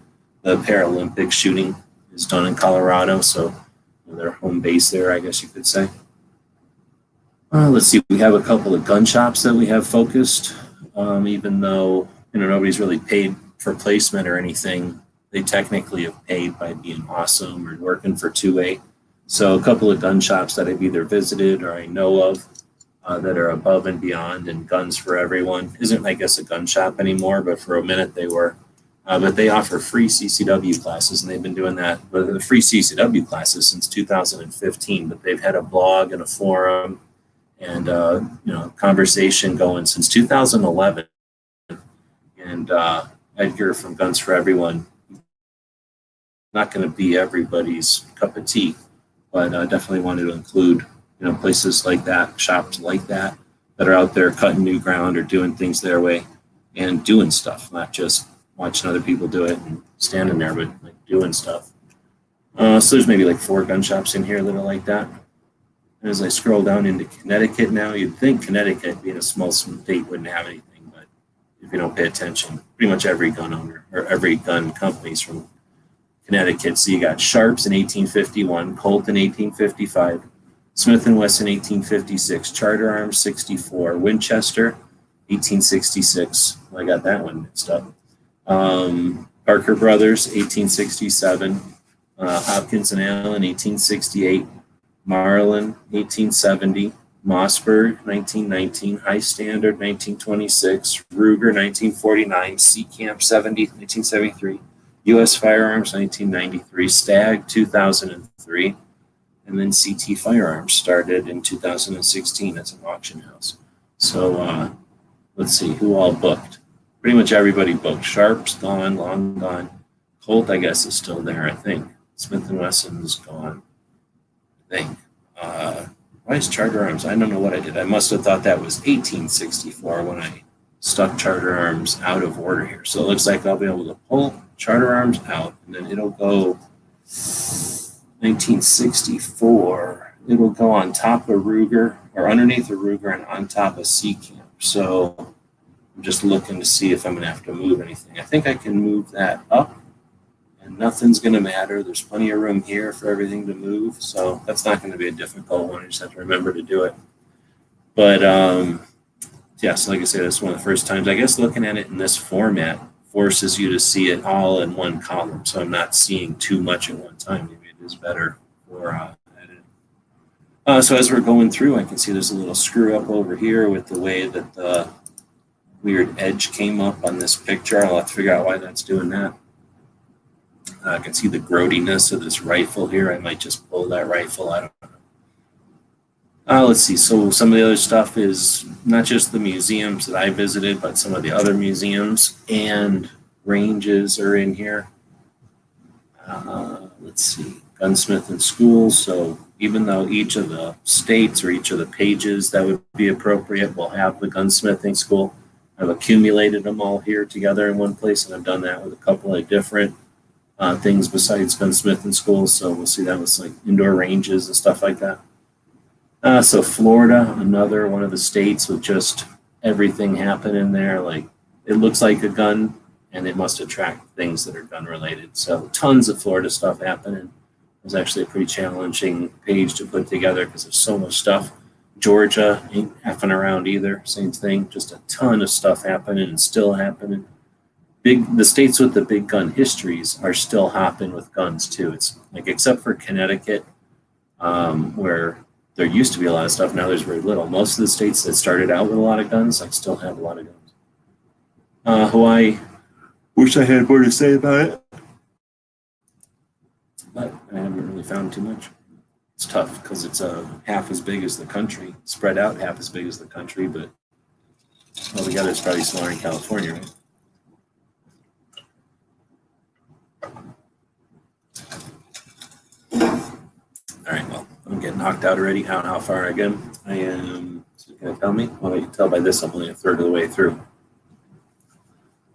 the Paralympic shooting is done in Colorado. So their home base there, I guess you could say. Let's see, we have a couple of gun shops that we have focused. Even though nobody's really paid for placement or anything, they technically have paid by being awesome or working for 2A. So a couple of gun shops that I've either visited or I know of that are above and beyond, and Guns for Everyone isn't, I guess, a gun shop anymore, but for a minute they were. But they offer free CCW classes, and they've been doing that, but the free CCW classes since 2015. But they've had a blog and a forum and conversation going since 2011. And Edgar from Guns for Everyone, not going to be everybody's cup of tea, but definitely wanted to include places like that, shops like that are out there cutting new ground or doing things their way and doing stuff, not just watching other people do it and standing there, but like doing stuff. So there's maybe like 4 gun shops in here that are like that. As I scroll down into Connecticut now, you'd think Connecticut, being a small state, wouldn't have anything, but if you don't pay attention, pretty much every gun owner or every gun company is from Connecticut. So you got Sharps in 1851, Colt in 1855, Smith & Wesson 1856, Charter Arms 64, Winchester 1866. Well, I got that one mixed up. Parker Brothers 1867, Hopkins and Allen 1868. Marlin, 1870, Mossberg, 1919, High Standard, 1926, Ruger, 1949, Sea Camp, 1973, U.S. Firearms, 1993, Stag, 2003, and then CT Firearms started in 2016. That's an auction house. So let's see, who all booked? Pretty much everybody booked. Sharp's gone, long gone. Colt, I guess, is still there, I think. Smith & Wesson's gone, I think. Why is Charter Arms? I don't know what I did. I must have thought that was 1864 when I stuck Charter Arms out of order here. So it looks like I'll be able to pull Charter Arms out, and then it'll go 1964. It'll go on top of Ruger, or underneath the Ruger, and on top of Seacamp. So I'm just looking to see if I'm going to have to move anything. I think I can move that up, and nothing's going to matter. There's plenty of room here for everything to move, so that's not going to be a difficult one. I just have to remember to do it. But yeah, so like I said, that's one of the first times. I guess looking at it in this format forces you to see it all in one column, so I'm not seeing too much at one time. Maybe it is better for editing. So as we're going through, I can see there's a little screw up over here with the way that the weird edge came up on this picture. I'll have to figure out why that's doing that. I can see the growtiness of this rifle here. I might just pull that rifle. I don't know. Let's see. So some of the other stuff is not just the museums that I visited, but some of the other museums and ranges are in here. Let's see. Gunsmith and schools. So even though each of the states or each of the pages that would be appropriate will have the gunsmithing school, I've accumulated them all here together in one place, and I've done that with a couple of different things besides gunsmith and schools. So we'll see that with like indoor ranges and stuff like that. So Florida, another one of the states with just everything happening there. Like it looks like a gun, and it must attract things that are gun related. So tons of Florida stuff happening. It was actually a pretty challenging page to put together because there's so much stuff. Georgia ain't effing around either. Same thing, just a ton of stuff happening and still happening. The states with the big gun histories are still hopping with guns too. It's like, except for Connecticut, where there used to be a lot of stuff. Now there's very little. Most of the states that started out with a lot of guns, like, still have a lot of guns. Hawaii, wish I had more to say about it, but I haven't really found too much. It's tough because it's half as big as the country, spread out half as big as the country, but altogether it's probably smaller in California, right? All right, well, I'm getting knocked out already. I don't know how far I get. I am, so can you tell me? Well, you can tell by this, I'm only a third of the way through. All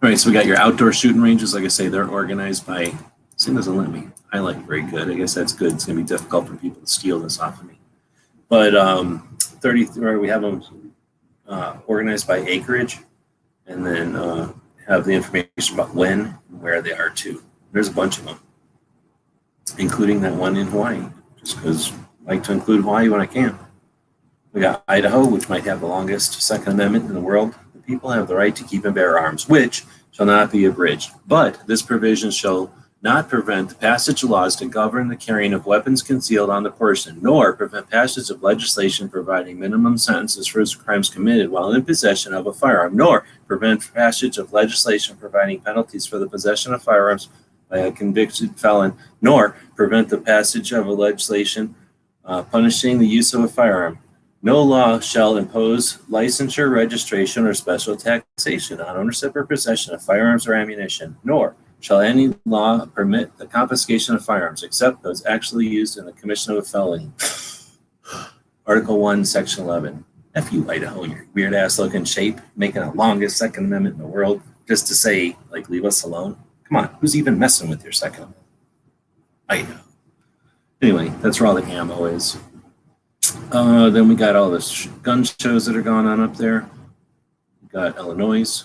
right, so we got your outdoor shooting ranges. Like I say, they're organized by, this thing doesn't let me highlight very good. I guess that's good. It's going to be difficult for people to steal this off of me. But 33, we have them organized by acreage, and then have the information about when and where they are too. There's a bunch of them, including that one in Hawaii, just because I like to include Hawaii when I can. We got Idaho, which might have the longest Second Amendment in the world. The people have the right to keep and bear arms, which shall not be abridged. But this provision shall not prevent the passage of laws to govern the carrying of weapons concealed on the person, nor prevent passage of legislation providing minimum sentences for crimes committed while in possession of a firearm, nor prevent passage of legislation providing penalties for the possession of firearms by a convicted felon, nor prevent the passage of a legislation punishing the use of a firearm. No law shall impose licensure, registration, or special taxation on ownership or possession of firearms or ammunition, nor shall any law permit the confiscation of firearms except those actually used in the commission of a felony. Article 1, Section 11. F you, Idaho, in your weird-ass looking shape, making the longest Second Amendment in the world, just to say, like, leave us alone. Come on, who's even messing with your Second Amendment? Idaho. Anyway, that's where all the ammo is. Then we got all the gun shows that are going on up there. We got Illinois,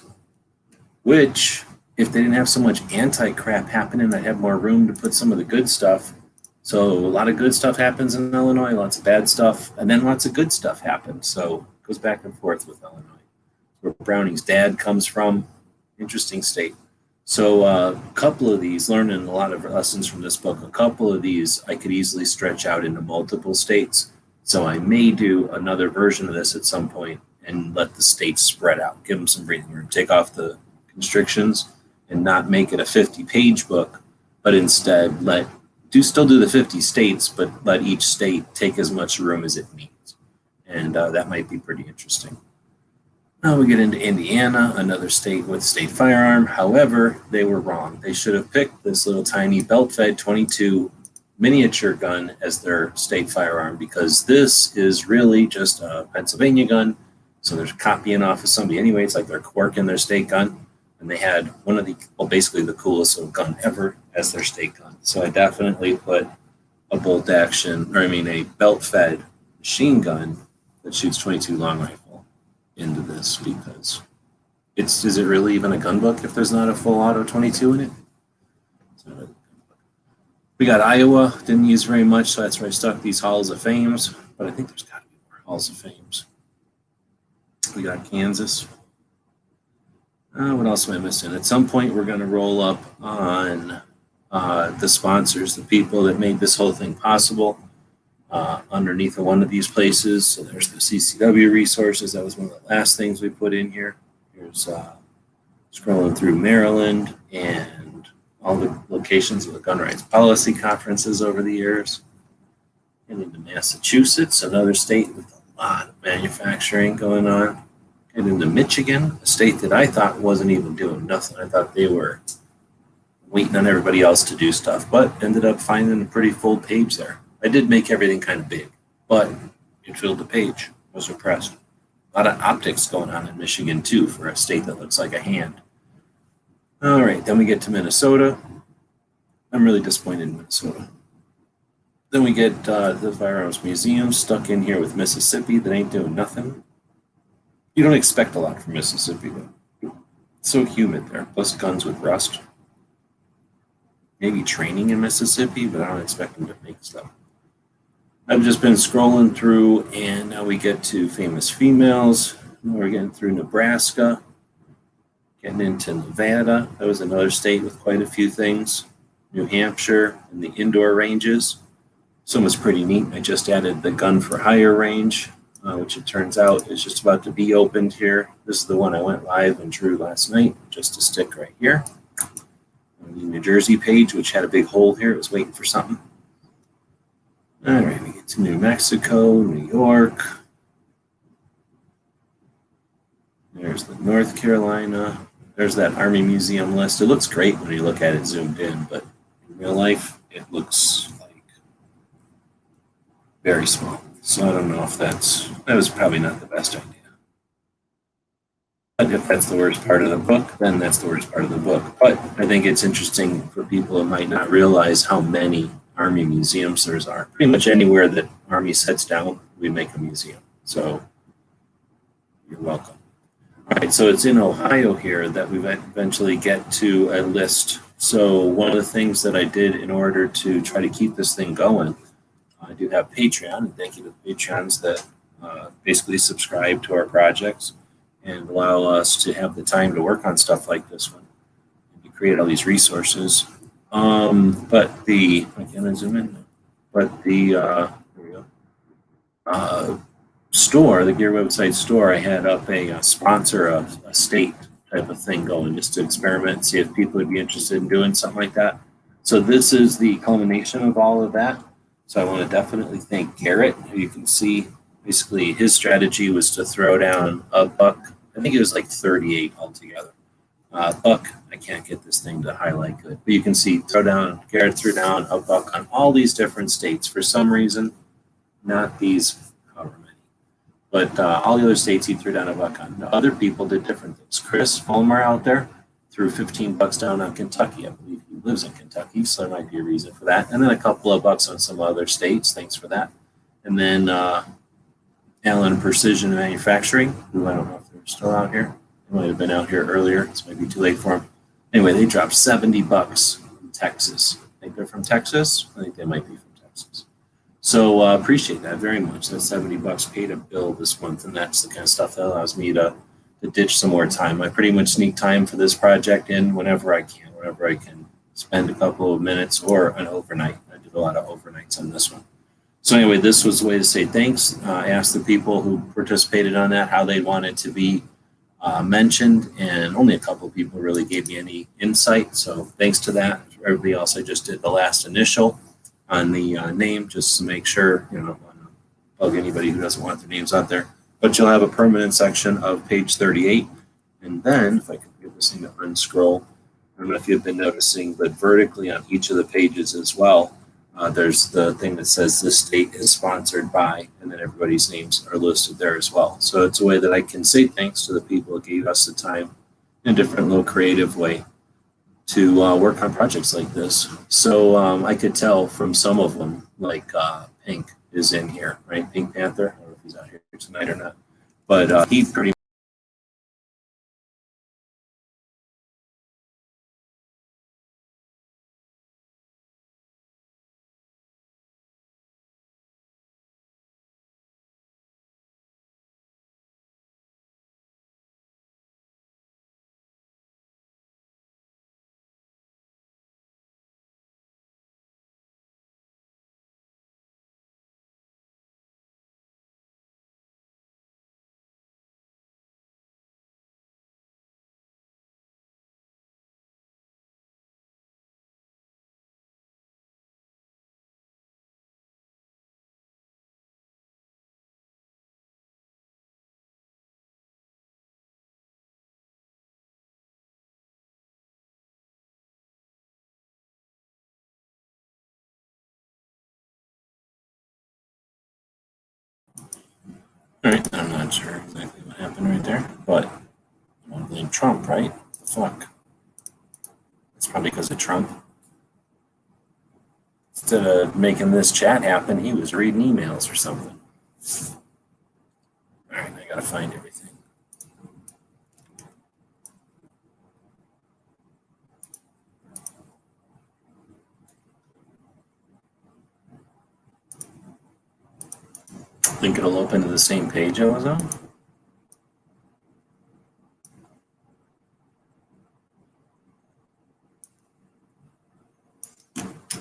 which, if they didn't have so much anti-crap happening, they'd have more room to put some of the good stuff. So a lot of good stuff happens in Illinois, lots of bad stuff, and then lots of good stuff happens. So it goes back and forth with Illinois. Where Browning's dad comes from, interesting state. So a couple of these, learning a lot of lessons from this book, a couple of these I could easily stretch out into multiple states. So I may do another version of this at some point and let the states spread out, give them some breathing room, take off the constrictions and not make it a 50-page book, but instead still do the 50 states, but let each state take as much room as it needs. And that might be pretty interesting. Now we get into Indiana, another state with state firearm. However, they were wrong. They should have picked this little tiny belt-fed 22 miniature gun as their state firearm, because this is really just a Pennsylvania gun. So they're copying off of somebody anyway. It's like they're quirking their state gun. And they had one of the, well, basically the coolest little gun ever as their state gun. So I definitely put a bolt action, or I mean a belt-fed machine gun that shoots 22 long rifle into this, because is it really even a gun book if there's not a full auto 22 in it? We got Iowa, didn't use very much, so that's where I stuck these Halls of Fames, but I think there's got to be more Halls of Fames. We got Kansas. What else am I missing? At some point, we're going to roll up on the sponsors, the people that made this whole thing possible, underneath of one of these places. So there's the CCW resources. That was one of the last things we put in here. Here's scrolling through Maryland and all the locations of the gun rights policy conferences over the years. And into Massachusetts, another state with a lot of manufacturing going on. And into Michigan, a state that I thought wasn't even doing nothing. I thought they were waiting on everybody else to do stuff, but ended up finding a pretty full page there. I did make everything kind of big, but it filled the page. I was impressed. A lot of optics going on in Michigan, too, for a state that looks like a hand. All right, then we get to Minnesota. I'm really disappointed in Minnesota. Then we get the Firearms Museum stuck in here with Mississippi that ain't doing nothing. You don't expect a lot from Mississippi, though. It's so humid there, plus guns with rust. Maybe training in Mississippi, but I don't expect them to make stuff. I've just been scrolling through, and now we get to famous females. We're getting through Nebraska. Getting into Nevada, that was another state with quite a few things. New Hampshire and the indoor ranges. This one was pretty neat. I just added the gun for hire range, which it turns out is just about to be opened here. This is the one I went live and drew last night, just to stick right here. And the New Jersey page, which had a big hole here, it was waiting for something. All right, we get to New Mexico, New York. There's the North Carolina. There's that Army Museum list. It looks great when you look at it zoomed in, but in real life, it looks like very small. So I don't know if that was probably not the best idea. But if that's the worst part of the book, then that's the worst part of the book. But I think it's interesting for people who might not realize how many Army museums there are. Pretty much anywhere that Army sets down, we make a museum. So you're welcome. All right, so it's in Ohio here that we eventually get to a list. So one of the things that I did in order to try to keep this thing going, I do have Patreon, and thank you to the Patreons that basically subscribe to our projects and allow us to have the time to work on stuff like this one. And to create all these resources. But the, can I zoom in? But the, there we go. Store, the Gear website store, I had up a sponsor of a state type of thing going just to experiment and see if people would be interested in doing something like that. So this is the culmination of all of that. So I want to definitely thank Garrett, who you can see basically his strategy was to throw down a buck. I think it was like 38 altogether. Buck, I can't get this thing to highlight good, but you can see Garrett threw down a buck on all these different states. For some reason, not these. But all the other states he threw down a buck on. Other people did different things. Chris Fulmer out there threw 15 bucks down on Kentucky. I believe he lives in Kentucky, so there might be a reason for that. And then a couple of bucks on some other states. Thanks for that. And then Allen Precision Manufacturing, who I don't know if they're still out here. They might have been out here earlier. It's maybe too late for them. Anyway, they dropped 70 bucks in Texas. I think they're from Texas. I think they might be from Texas. So appreciate that very much. That 70 bucks paid a bill this month, and that's the kind of stuff that allows me to ditch some more time. I pretty much sneak time for this project in whenever I can spend a couple of minutes or an overnight. I did a lot of overnights on this one. So anyway, this was a way to say thanks. I asked the people who participated on that how they wanted to be mentioned, and only a couple of people really gave me any insight. So thanks to that. For everybody else, I just did the last initial on the name, just to make sure, I don't want to bug anybody who doesn't want their names out there. But you'll have a permanent section of page 38. And then, if I can get this thing to unscroll, I don't know if you've been noticing, but vertically on each of the pages as well, There's the thing that says this state is sponsored by, and then everybody's names are listed there as well. So it's a way that I can say thanks to the people that gave us the time in a different little creative way to work on projects like this. So I could tell from some of them, like Pink is in here, right? Pink Panther. I don't know if he's out here tonight or not, but he pretty all right. I'm not sure exactly what happened right there, but I want to blame Trump, right? The fuck. It's probably because of Trump. Instead of making this chat happen, he was reading emails or something. All right, I gotta find everything. Think it'll open to the same page I was on?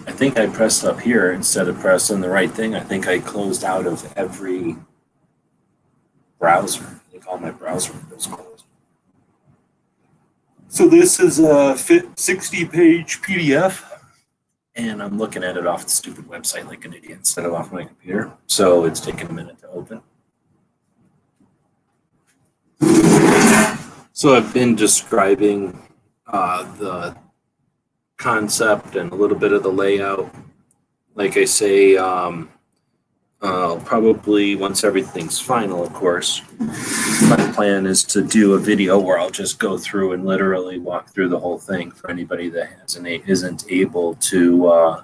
I think I pressed up here instead of pressing the right thing. I think I closed out of every browser. I think all my browser windows closed. So this is a 60-page PDF, and I'm looking at it off the stupid website like an idiot instead of off my computer. So it's taking a minute to open. So I've been describing the concept and a little bit of the layout. Like I say, probably once everything's final, of course, my plan is to do a video where I'll just go through and literally walk through the whole thing for anybody that isn't able to, what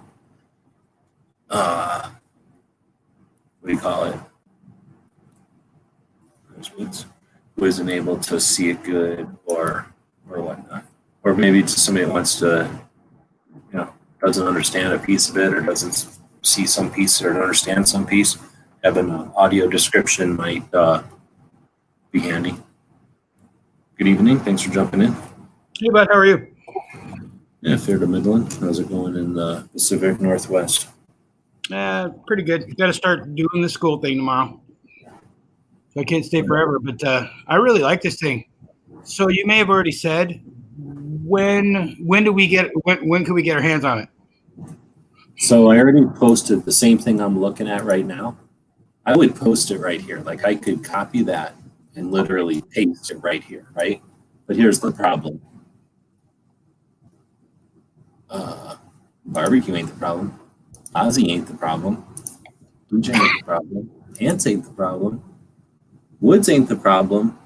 do you call it? Who isn't able to see it good or whatnot. Or maybe just somebody that wants to, doesn't understand a piece of it or doesn't see some piece or understand some piece, having an audio description might be handy. Good evening. Thanks for jumping in. Hey, bud. How are you? Yeah, fair to Midland. How's it going in the Pacific Northwest? Pretty good. Got to start doing the school thing tomorrow. So I can't stay forever, but I really like this thing. So you may have already said, when can we get our hands on it? So I already posted the same thing I'm looking at right now. I would post it right here. Like I could copy that and literally paste it right here, right? But here's the problem. Barbecue ain't the problem. Ozzy ain't the problem. Blue ain't the problem. Ants ain't the problem. Woods ain't the problem.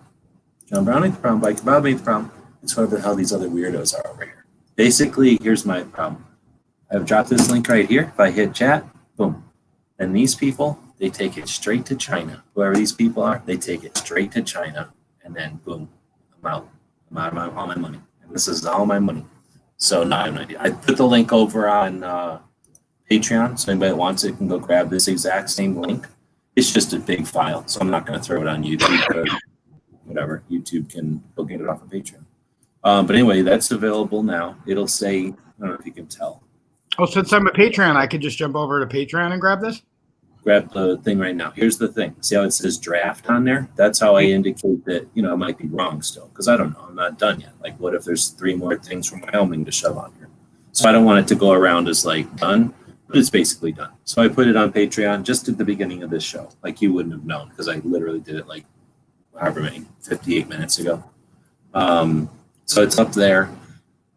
John Brown ain't the problem. Bike Bob ain't the problem. It's whoever the hell these other weirdos are over here. Basically, here's my problem. I've dropped this link right here. If I hit chat, boom. And these people, they take it straight to China. Whoever these people are, they take it straight to China. And then boom, I'm out. I'm out of all my money. And this is all my money. So now I have no idea. I put the link over on Patreon. So anybody that wants it can go grab this exact same link. It's just a big file. So I'm not going to throw it on YouTube or whatever. YouTube can go get it off of Patreon. But anyway, that's available now. It'll say, I don't know if you can tell. Oh, since I'm a Patreon, I could just jump over to Patreon and grab this? Grab the thing right now. Here's the thing. See how it says draft on there? That's how I indicate that, it might be wrong still. Because I don't know. I'm not done yet. Like, what if there's 3 more things from Wyoming to shove on here? So I don't want it to go around as like done, but it's basically done. So I put it on Patreon just at the beginning of this show. Like you wouldn't have known because I literally did it like however many, 58 minutes ago. So it's up there.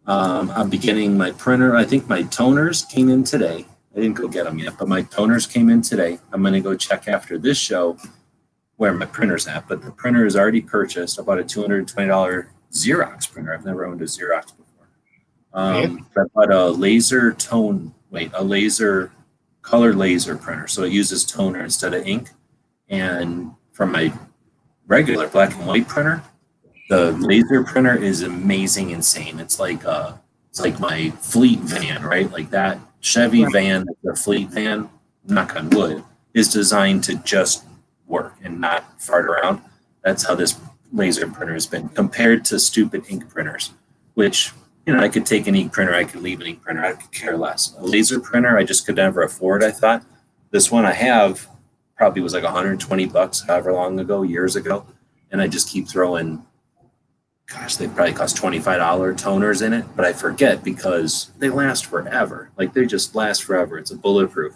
I'm beginning my printer. I think my toners came in today. I didn't go get them yet, but my toners came in today. I'm going to go check after this show where my printer's at, but the printer is already purchased. I bought a $220 Xerox printer. I've never owned a Xerox before. I bought a laser color laser printer. So it uses toner instead of ink. And from my regular black and white printer, the laser printer is amazing, insane. It's like my fleet van, right? Like that Chevy van, the fleet van, knock on wood, is designed to just work and not fart around. That's how this laser printer has been compared to stupid ink printers, which, I could take an ink printer, I could leave an ink printer, I could care less. A laser printer, I just could never afford, I thought. This one I have probably was like $120 however long ago, years ago. And I just keep throwing, gosh, they probably cost $25 toners in it, but I forget because they last forever. Like they just last forever. It's a bulletproof.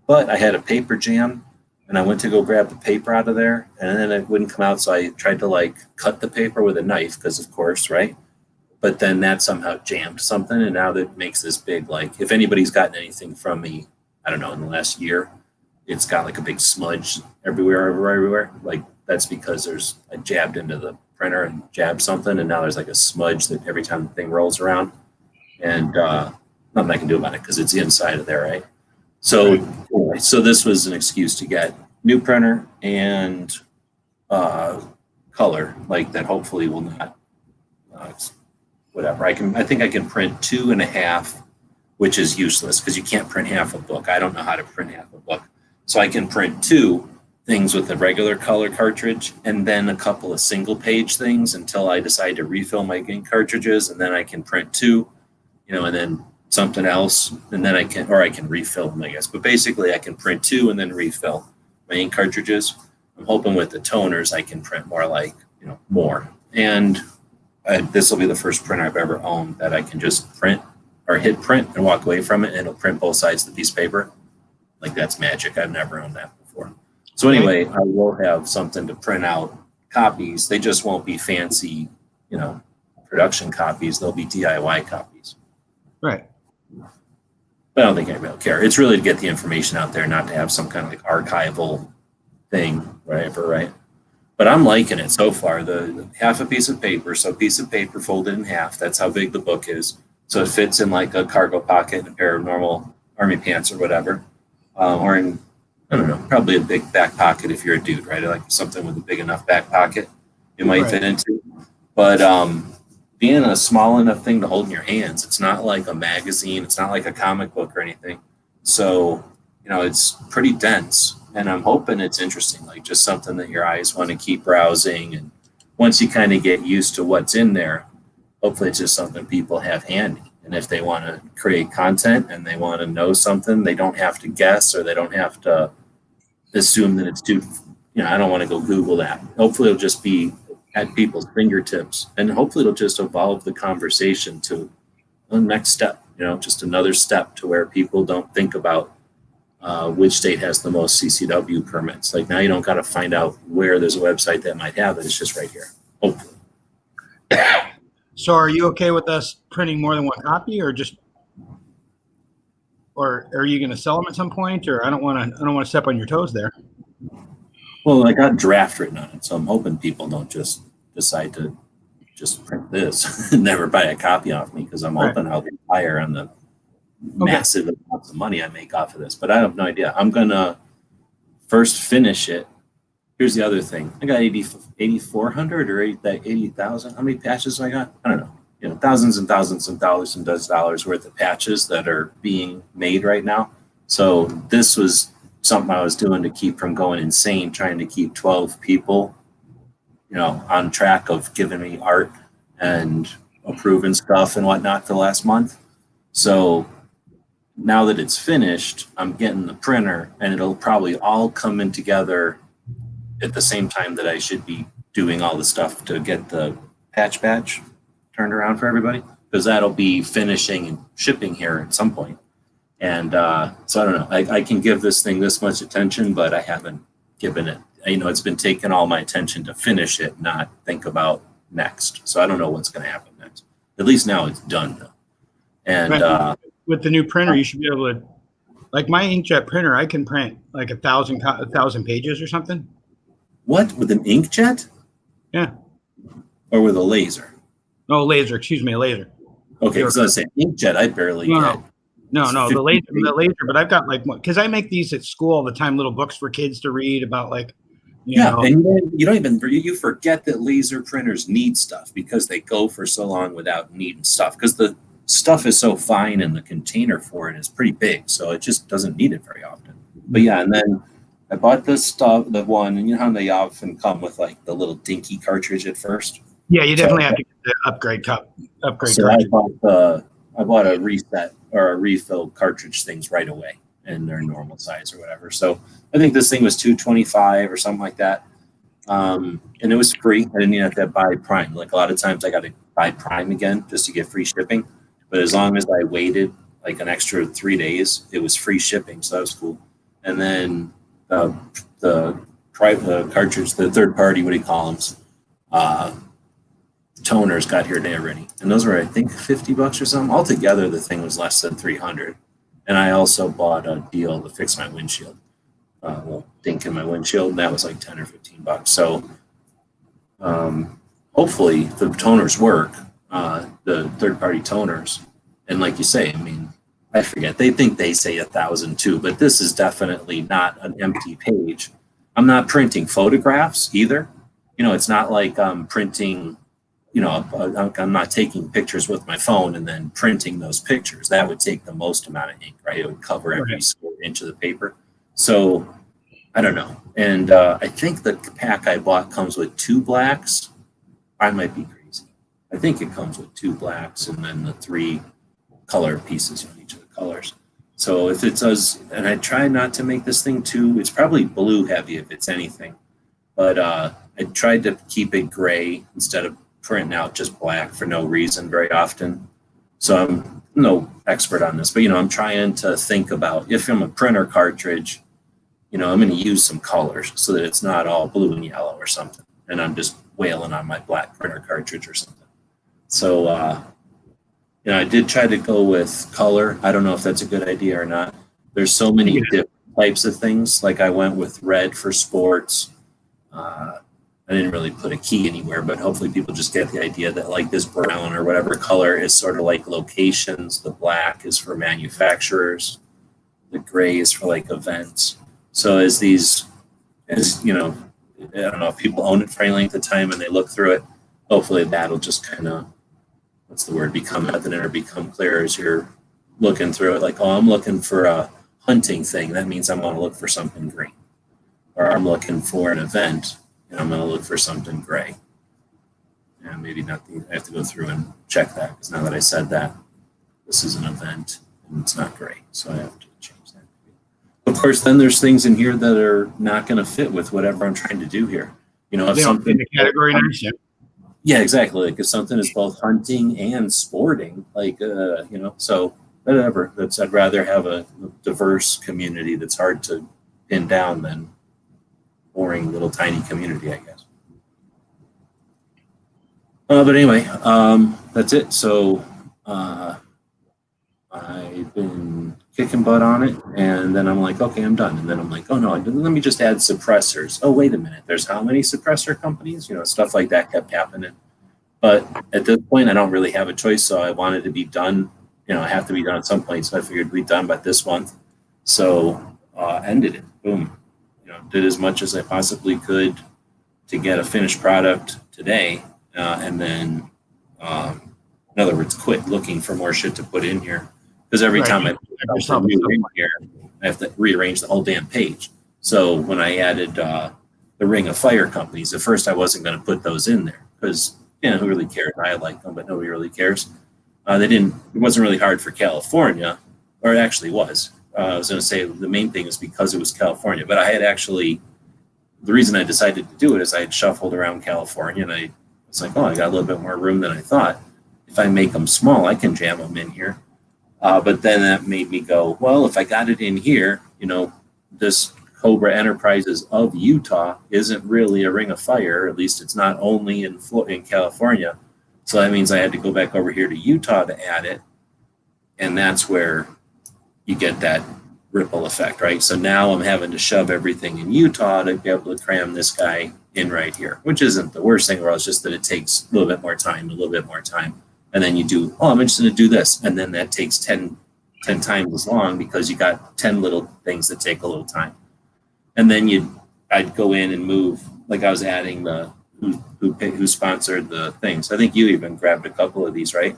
But I had a paper jam and I went to go grab the paper out of there and then it wouldn't come out. So I tried to cut the paper with a knife because of course, right? But then that somehow jammed something. And now that makes this big, if anybody's gotten anything from me, I don't know, in the last year, it's got a big smudge everywhere. That's because I jabbed into the printer and jabbed something. And now there's a smudge that every time the thing rolls around and nothing I can do about it because it's inside of there, right? So, anyway, so this was an excuse to get new printer and color that hopefully will not, whatever. I think I can print 2.5, which is useless because you can't print half a book. I don't know how to print half a book. So I can print 2 things with a regular color cartridge and then a couple of single page things until I decide to refill my ink cartridges. And then I can print 2, and then something else. And then I can refill them, I guess. But basically I can print 2 and then refill my ink cartridges. I'm hoping with the toners, I can print more more. And this will be the first printer I've ever owned that I can just print or hit print and walk away from it. And it'll print both sides of the piece of paper. That's magic. I've never owned that before. So anyway, I will have something to print out copies. They just won't be fancy, production copies. They'll be DIY copies. Right. But I don't think anybody will care. It's really to get the information out there, not to have some kind of archival thing, whatever, right? But I'm liking it so far. The half a piece of paper, so a piece of paper folded in half. That's how big the book is. So it fits in a cargo pocket and a pair of normal army pants or whatever. Or in, I don't know, probably a big back pocket if you're a dude, right? Something with a big enough back pocket it might fit into. But being a small enough thing to hold in your hands, it's not like a magazine. It's not like a comic book or anything. So, it's pretty dense. And I'm hoping it's interesting, just something that your eyes want to keep browsing. And once you kind of get used to what's in there, hopefully it's just something people have handy. And if they want to create content and they want to know something, they don't have to guess or they don't have to assume that it's too, I don't want to go Google that. Hopefully it'll just be at people's fingertips and hopefully it'll just evolve the conversation to the next step, just another step to where people don't think about which state has the most CCW permits. Now you don't got to find out where there's a website that might have it. It's just right here, hopefully. So are you okay with us printing more than one copy or are you going to sell them at some point? Or I don't want to step on your toes there. Well, I got draft written on it. So I'm hoping people don't just decide to just print this and never buy a copy off me because I'm hoping I'll be higher on the massive amounts of money I make off of this. But I have no idea. I'm going to first finish it. Here's the other thing. I got 8,400 or 80,000. How many patches I got? I don't know. Thousands and thousands of dollars and dollars worth of patches that are being made right now. So this was something I was doing to keep from going insane, trying to keep 12 people, on track of giving me art and approving stuff and whatnot for the last month. So now that it's finished, I'm getting the printer and it'll probably all come in together at the same time that I should be doing all the stuff to get the patch batch turned around for everybody, because that'll be finishing and shipping here at some point. And so I don't know, I can give this thing this much attention, but I haven't given it, it's been taking all my attention to finish it, not think about next. So I don't know what's going to happen next. At least now it's done though. And with the new printer, you should be able to Like my inkjet printer, I can print like 1,000 pages or something. What, with an inkjet Yeah. or with a laser? Oh, laser. Excuse me, a laser. Okay, because I was saying inkjet, I barely No, get. no, the 50 laser. But I've got like, because I make these at school all the time, little books for kids to read about, like, Yeah, and you don't even you forget that laser printers need stuff because they go for so long without needing stuff because the stuff is so fine and the container for it is pretty big, so it just doesn't need it very often. But yeah, and then I bought this stuff, the one, and you know how they often come with like the little dinky cartridge at first. Yeah, you So definitely have to get the upgrade so cartridge. I bought a reset or a refill cartridge things right away, and they're normal size or whatever. So I think this thing was $225 or something like that, and it was free. I didn't even have to buy Prime. Like a lot of times, I got to buy Prime again just to get free shipping. But as long as I waited like an extra 3 days, it was free shipping, so that was cool. And then the cartridge, the third party, what do you call them? Toners got here today already, and those were I think $50 or something. Altogether, the thing was less than 300. And I also bought a deal to fix my windshield, little dink in my windshield, and that was like 10 or $15. So hopefully the toners work, the third-party toners. And like you say, I mean, I forget. They think they say 1,000 too, but this is definitely not an empty page. I'm not printing photographs either. You know, it's not like I'm printing. You know, I'm not taking pictures with my phone and then printing those pictures. That would take the most amount of ink, right? It would cover every square inch of the paper. So I don't know. And I think the pack I bought comes with 2 blacks. I might be crazy. I think it comes with 2 blacks and then the 3 color pieces on each of the colors. So if it does, and I try not to make this thing too, it's probably blue heavy if it's anything. But I tried to keep it gray instead of printing out just black for no reason very often. So I'm no expert on this, but you know, I'm trying to think about if I'm a printer cartridge, you know, I'm going to use some colors so that it's not all blue and yellow or something. And I'm just wailing on my black printer cartridge or something. So, you know, I did try to go with color. I don't know if that's a good idea or not. There's so many different types of things. Like I went with red for sports. I didn't really put a key anywhere, but hopefully people just get the idea that like this brown or whatever color is sort of like locations. The black is for manufacturers. The gray is for like events. So as you know, I don't know if people own it for any length of time and they look through it, hopefully that'll just kind of, what's the word, become evident or become clear as you're looking through it. Like, oh, I'm looking for a hunting thing. That means I'm going to look for something green. Or I'm looking for an event. And I'm going to look for something gray. And maybe not, I have to go through and check that because now that I said that, this is an event and it's not gray. So I have to change that. Of course, then there's things in here that are not going to fit with whatever I'm trying to do here. You know, if something in the category nice, yeah, exactly. Like if something is both hunting and sporting, like, you know, so whatever. I'd rather have a diverse community that's hard to pin down than boring little tiny community, I guess. But anyway, that's it. So I've been kicking butt on it, and then I'm like, okay, I'm done. And then I'm like, oh no, let me just add suppressors. Oh, wait a minute. There's how many suppressor companies? You know, stuff like that kept happening. But at this point, I don't really have a choice. So I wanted to be done. You know, I have to be done at some point. So I figured we'd be done by this month. So ended it. Boom. You know, did as much as I possibly could to get a finished product today, and then, in other words, quit looking for more shit to put in here because every time I put something new in here, I have to rearrange the whole damn page. So when I added the Ring of Fire companies, at first I wasn't going to put those in there because you know who really cares? I like them, but nobody really cares. They didn't. It wasn't really hard for California, or it actually was. I was going to say the main thing is because it was California, but I had actually, the reason I decided to do it is I had shuffled around California and I was like, oh, I got a little bit more room than I thought. If I make them small, I can jam them in here. But then that made me go, well, if I got it in here, you know, this Cobra Enterprises of Utah isn't really a Ring of Fire. At least it's not only in California. So that means I had to go back over here to Utah to add it. And that's where you get that ripple effect, right? So now I'm having to shove everything in Utah to be able to cram this guy in right here, which isn't the worst thing in the world. It's just that it takes a little bit more time, and then you do, oh, I'm just going to do this, and then that takes 10 times as long because you got 10 little things that take a little time. And then I'd go in and move, like I was adding the who sponsored the things. I think you even grabbed a couple of these, right?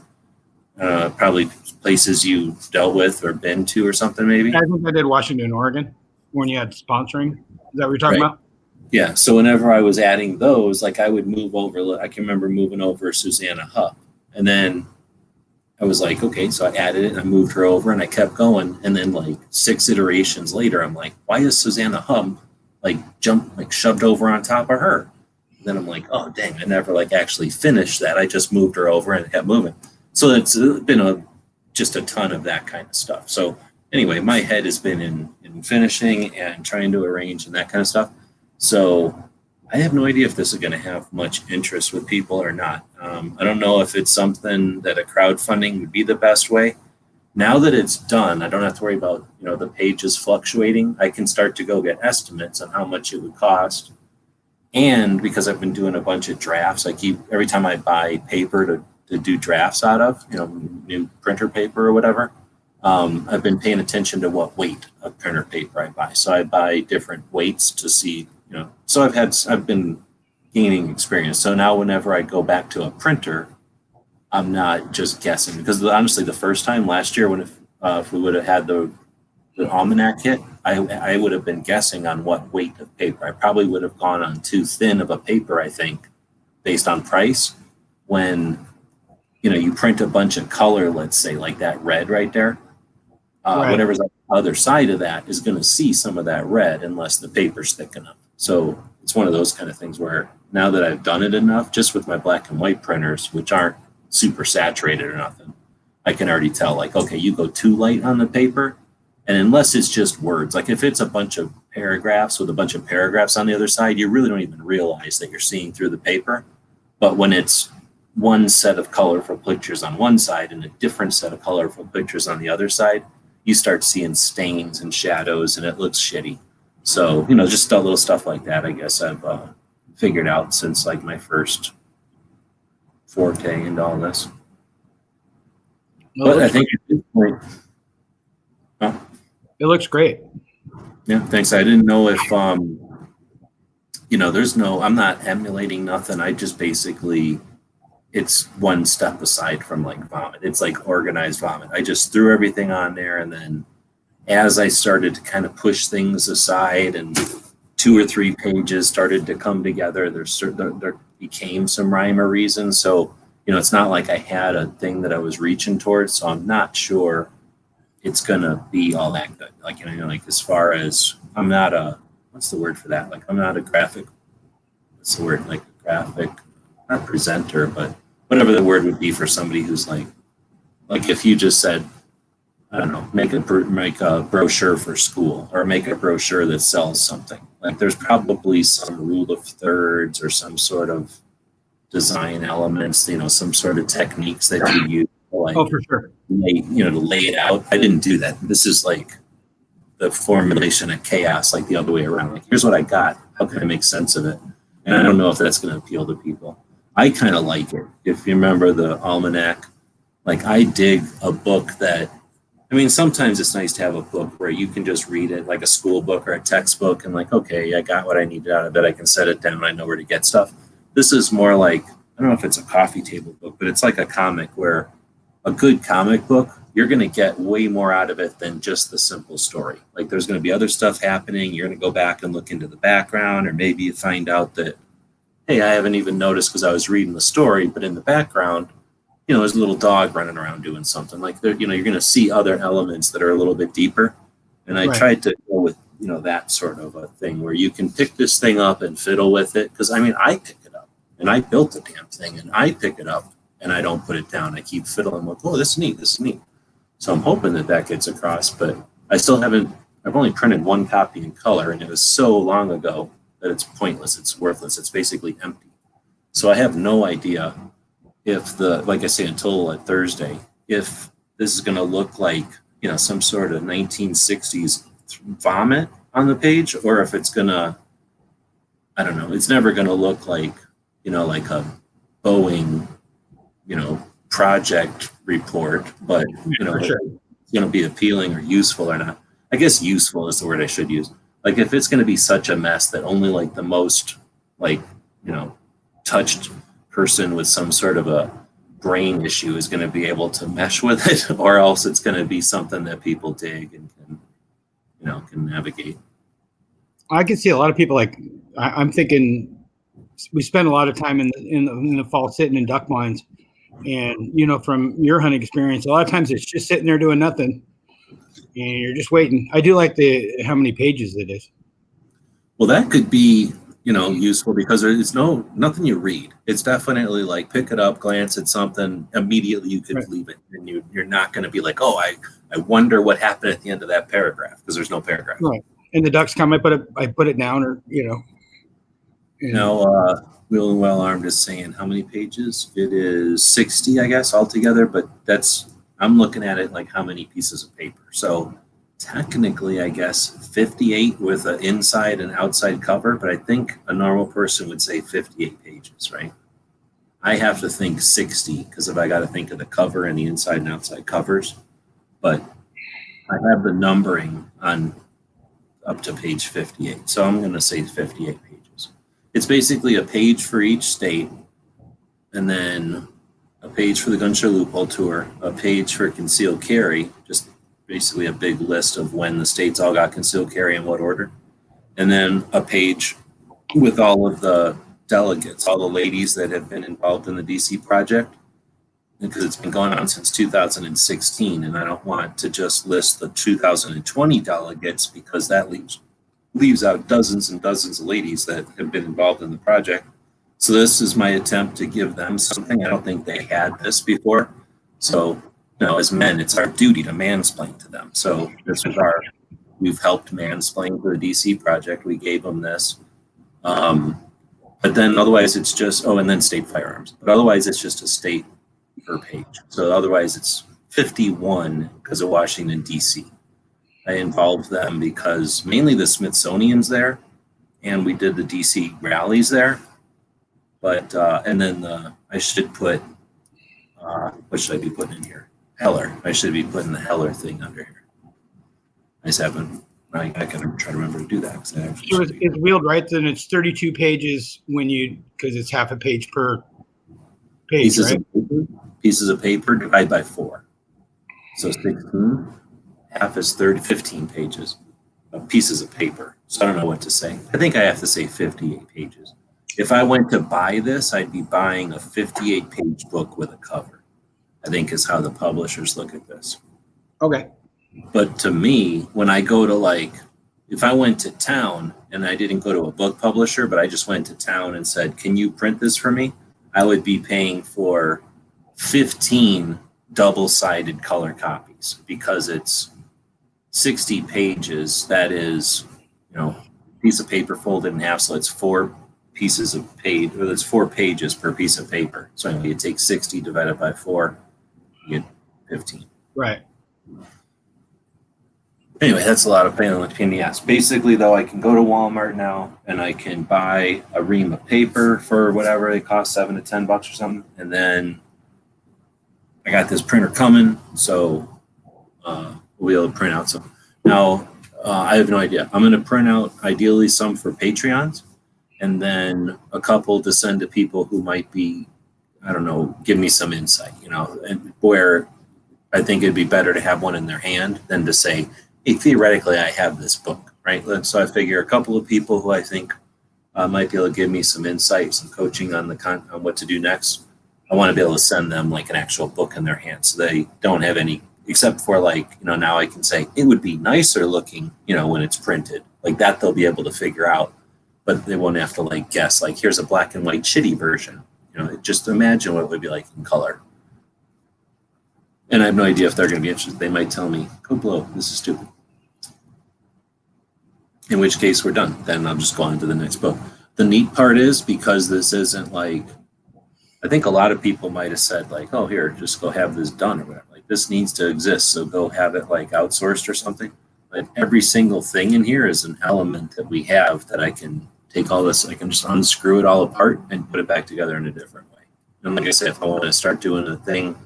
Probably places you dealt with or been to or something, maybe. I think I did Washington, Oregon, when you had sponsoring. Is that what you're talking about? Yeah. So whenever I was adding those, like I would move over. I can remember moving over Susanna Hupp, and then I was like, okay, so I added it and I moved her over and I kept going. And then like 6 iterations later, I'm like, why is Susanna Hupp shoved over on top of her? And then I'm like, oh, dang, I never like actually finished that. I just moved her over and it kept moving. So it's been just a ton of that kind of stuff. So anyway, my head has been in finishing and trying to arrange and that kind of stuff. So I have no idea if this is going to have much interest with people or not. I don't know if it's something that a crowdfunding would be the best way. Now that it's done, I don't have to worry about, the pages fluctuating. I can start to go get estimates on how much it would cost. And because I've been doing a bunch of drafts, every time I buy paper to do drafts out of, new printer paper or whatever, I've been paying attention to what weight of printer paper I buy. So I buy different weights to see, so I've been gaining experience. So now whenever I go back to a printer, I'm not just guessing, because honestly, the first time last year, if we would have had the almanac hit, I would have been guessing on what weight of paper. I probably would have gone on too thin of a paper, I think, based on price. When you print a bunch of color, let's say like that red right there, Right. Whatever's on the other side of that is going to see some of that red unless the paper's thick enough. So it's one of those kind of things where now that I've done it enough, just with my black and white printers, which aren't super saturated or nothing, I can already tell, like, okay, you go too light on the paper. And unless it's just words, like if it's a bunch of paragraphs with a bunch of paragraphs on the other side, you really don't even realize that you're seeing through the paper. But when it's one set of colorful pictures on one side and a different set of colorful pictures on the other side, you start seeing stains and shadows and it looks shitty. So, just a little stuff like that, I guess I've figured out since like my first forte into all this. But I think at this point, it looks great. Yeah, thanks. I didn't know if, I'm not emulating nothing. I just basically, it's one step aside from like vomit. It's like organized vomit. I just threw everything on there. And then as I started to kind of push things aside and 2 or 3 pages started to come together, there became some rhyme or reason. So, it's not like I had a thing that I was reaching towards. So I'm not sure it's going to be all that good. Like, like as far as I'm not what's the word for that? Like I'm not a graphic, what's the word? Like a graphic, not presenter, but whatever the word would be for somebody who's like if you just said, I don't know, make a brochure for school or make a brochure that sells something. Like there's probably some rule of thirds or some sort of design elements, some sort of techniques that you use. Like, oh, for sure. To lay it out. I didn't do that. This is like the formulation of chaos, like the other way around. Like, here's what I got. How can I make sense of it? And I don't know if that's going to appeal to people. I kind of like it. If you remember the almanac, like I dig a book that, sometimes it's nice to have a book where you can just read it like a school book or a textbook and like, okay, I got what I needed out of it. I can set it down. I know where to get stuff. This is more like, I don't know if it's a coffee table book, but it's like a comic where a good comic book, you're going to get way more out of it than just the simple story. Like there's going to be other stuff happening. You're going to go back and look into the background, or maybe you find out that, hey, I haven't even noticed because I was reading the story, but in the background, there's a little dog running around doing something. Like you're going to see other elements that are a little bit deeper. And I tried to go with, that sort of a thing where you can pick this thing up and fiddle with it. Because I pick it up and I built the damn thing and I pick it up. And I don't put it down. I keep fiddling with, oh, this is neat, this is neat. So I'm hoping that gets across, but I still haven't, I've only printed 1 copy in color, and it was so long ago that it's pointless, it's worthless, it's basically empty. So I have no idea if like I say, until Thursday, if this is going to look like, some sort of 1960s vomit on the page, or if it's gonna, I don't know, it's never gonna look like, like a Boeing, project report, but For sure. it's gonna be appealing or useful or not. I guess useful is the word I should use. Like if it's gonna be such a mess that only like the most like, touched person with some sort of a brain issue is going to be able to mesh with it, or else it's going to be something that people dig and can navigate. I can see a lot of people like I'm thinking we spend a lot of time in the fall sitting in duck blinds, and from your hunting experience, a lot of times it's just sitting there doing nothing, and you're just waiting. I do like how many pages it is. Well, that could be useful because there's nothing you read. It's definitely like pick it up, glance at something, immediately you could leave it, and you're not going to be like, oh, I wonder what happened at the end of that paragraph, because there's no paragraph. Right. And the ducks come, I put it down, or Now, Wheel and Well Armed is saying how many pages? It is 60, I guess, altogether, but I'm looking at it like how many pieces of paper. So technically, I guess 58 with an inside and outside cover, but I think a normal person would say 58 pages, right? I have to think 60 because if I got to think of the cover and the inside and outside covers, but I have the numbering on up to page 58. So I'm going to say 58 pages. It's basically a page for each state, and then a page for the Gun Show Loophole Tour, a page for concealed carry, just basically a big list of when the states all got concealed carry in what order. And then a page with all of the delegates, all the ladies that have been involved in the DC project, because it's been going on since 2016. And I don't want to just list the 2020 delegates because that leaves out dozens and dozens of ladies that have been involved in the project. So this is my attempt to give them something. I don't think they had this before. So as men, it's our duty to mansplain to them. So we've helped mansplain for the DC project. We gave them this. But then otherwise it's just, and then state firearms. But otherwise it's just a state per page. So otherwise it's 51 because of Washington, DC. I involved them because mainly the Smithsonian's there, and we did the DC rallies there. But, and then I should put, what should I be putting in here? Heller. I should be putting the Heller thing under here. I just haven't. I can try to remember to do that. So it's wheeled right. Then it's 32 pages because it's half a page per page, pieces of paper divided by 4. So 16. Half is 15 pages of pieces of paper. So I don't know what to say. I think I have to say 58 pages. If I went to buy this, I'd be buying a 58-page book with a cover, I think is how the publishers look at this. Okay. But to me, when I go to if I went to town and I didn't go to a book publisher, but I just went to town and said, can you print this for me? I would be paying for 15 double-sided color copies because it's 60 pages. That is, piece of paper folded in half. So it's 4 pieces of page, or that's 4 pages per piece of paper. So you take 60 divided by 4, you get 15. Right. Anyway, that's a lot of pain in the ass. Basically, though, I can go to Walmart now and I can buy a ream of paper for whatever they cost, $7 to $10 or something. And then I got this printer coming, so we'll be able to print out some. Now, I have no idea. I'm going to print out ideally some for Patreons, and then a couple to send to people who might be, I don't know, give me some insight, and where I think it'd be better to have one in their hand than to say, hey, theoretically, I have this book, right? So I figure a couple of people who I think might be able to give me some insight, some coaching on on what to do next. I want to be able to send them like an actual book in their hand, so they don't have any, except for now I can say it would be nicer looking, when it's printed like that. They'll be able to figure out, but they won't have to guess. Here's a black and white shitty version. Just imagine what it would be like in color. And I have no idea if they're going to be interested. They might tell me, go blow, this is stupid. In which case we're done. Then I'll just go on to the next book. The neat part is, because this isn't I think a lot of people might have said oh, here, just go have this done or whatever. This needs to exist, so go have it outsourced or something. But every single thing in here is an element that we have that I can take all this, I can just unscrew it all apart and put it back together in a different way. And like I said, if I want to start doing a thing,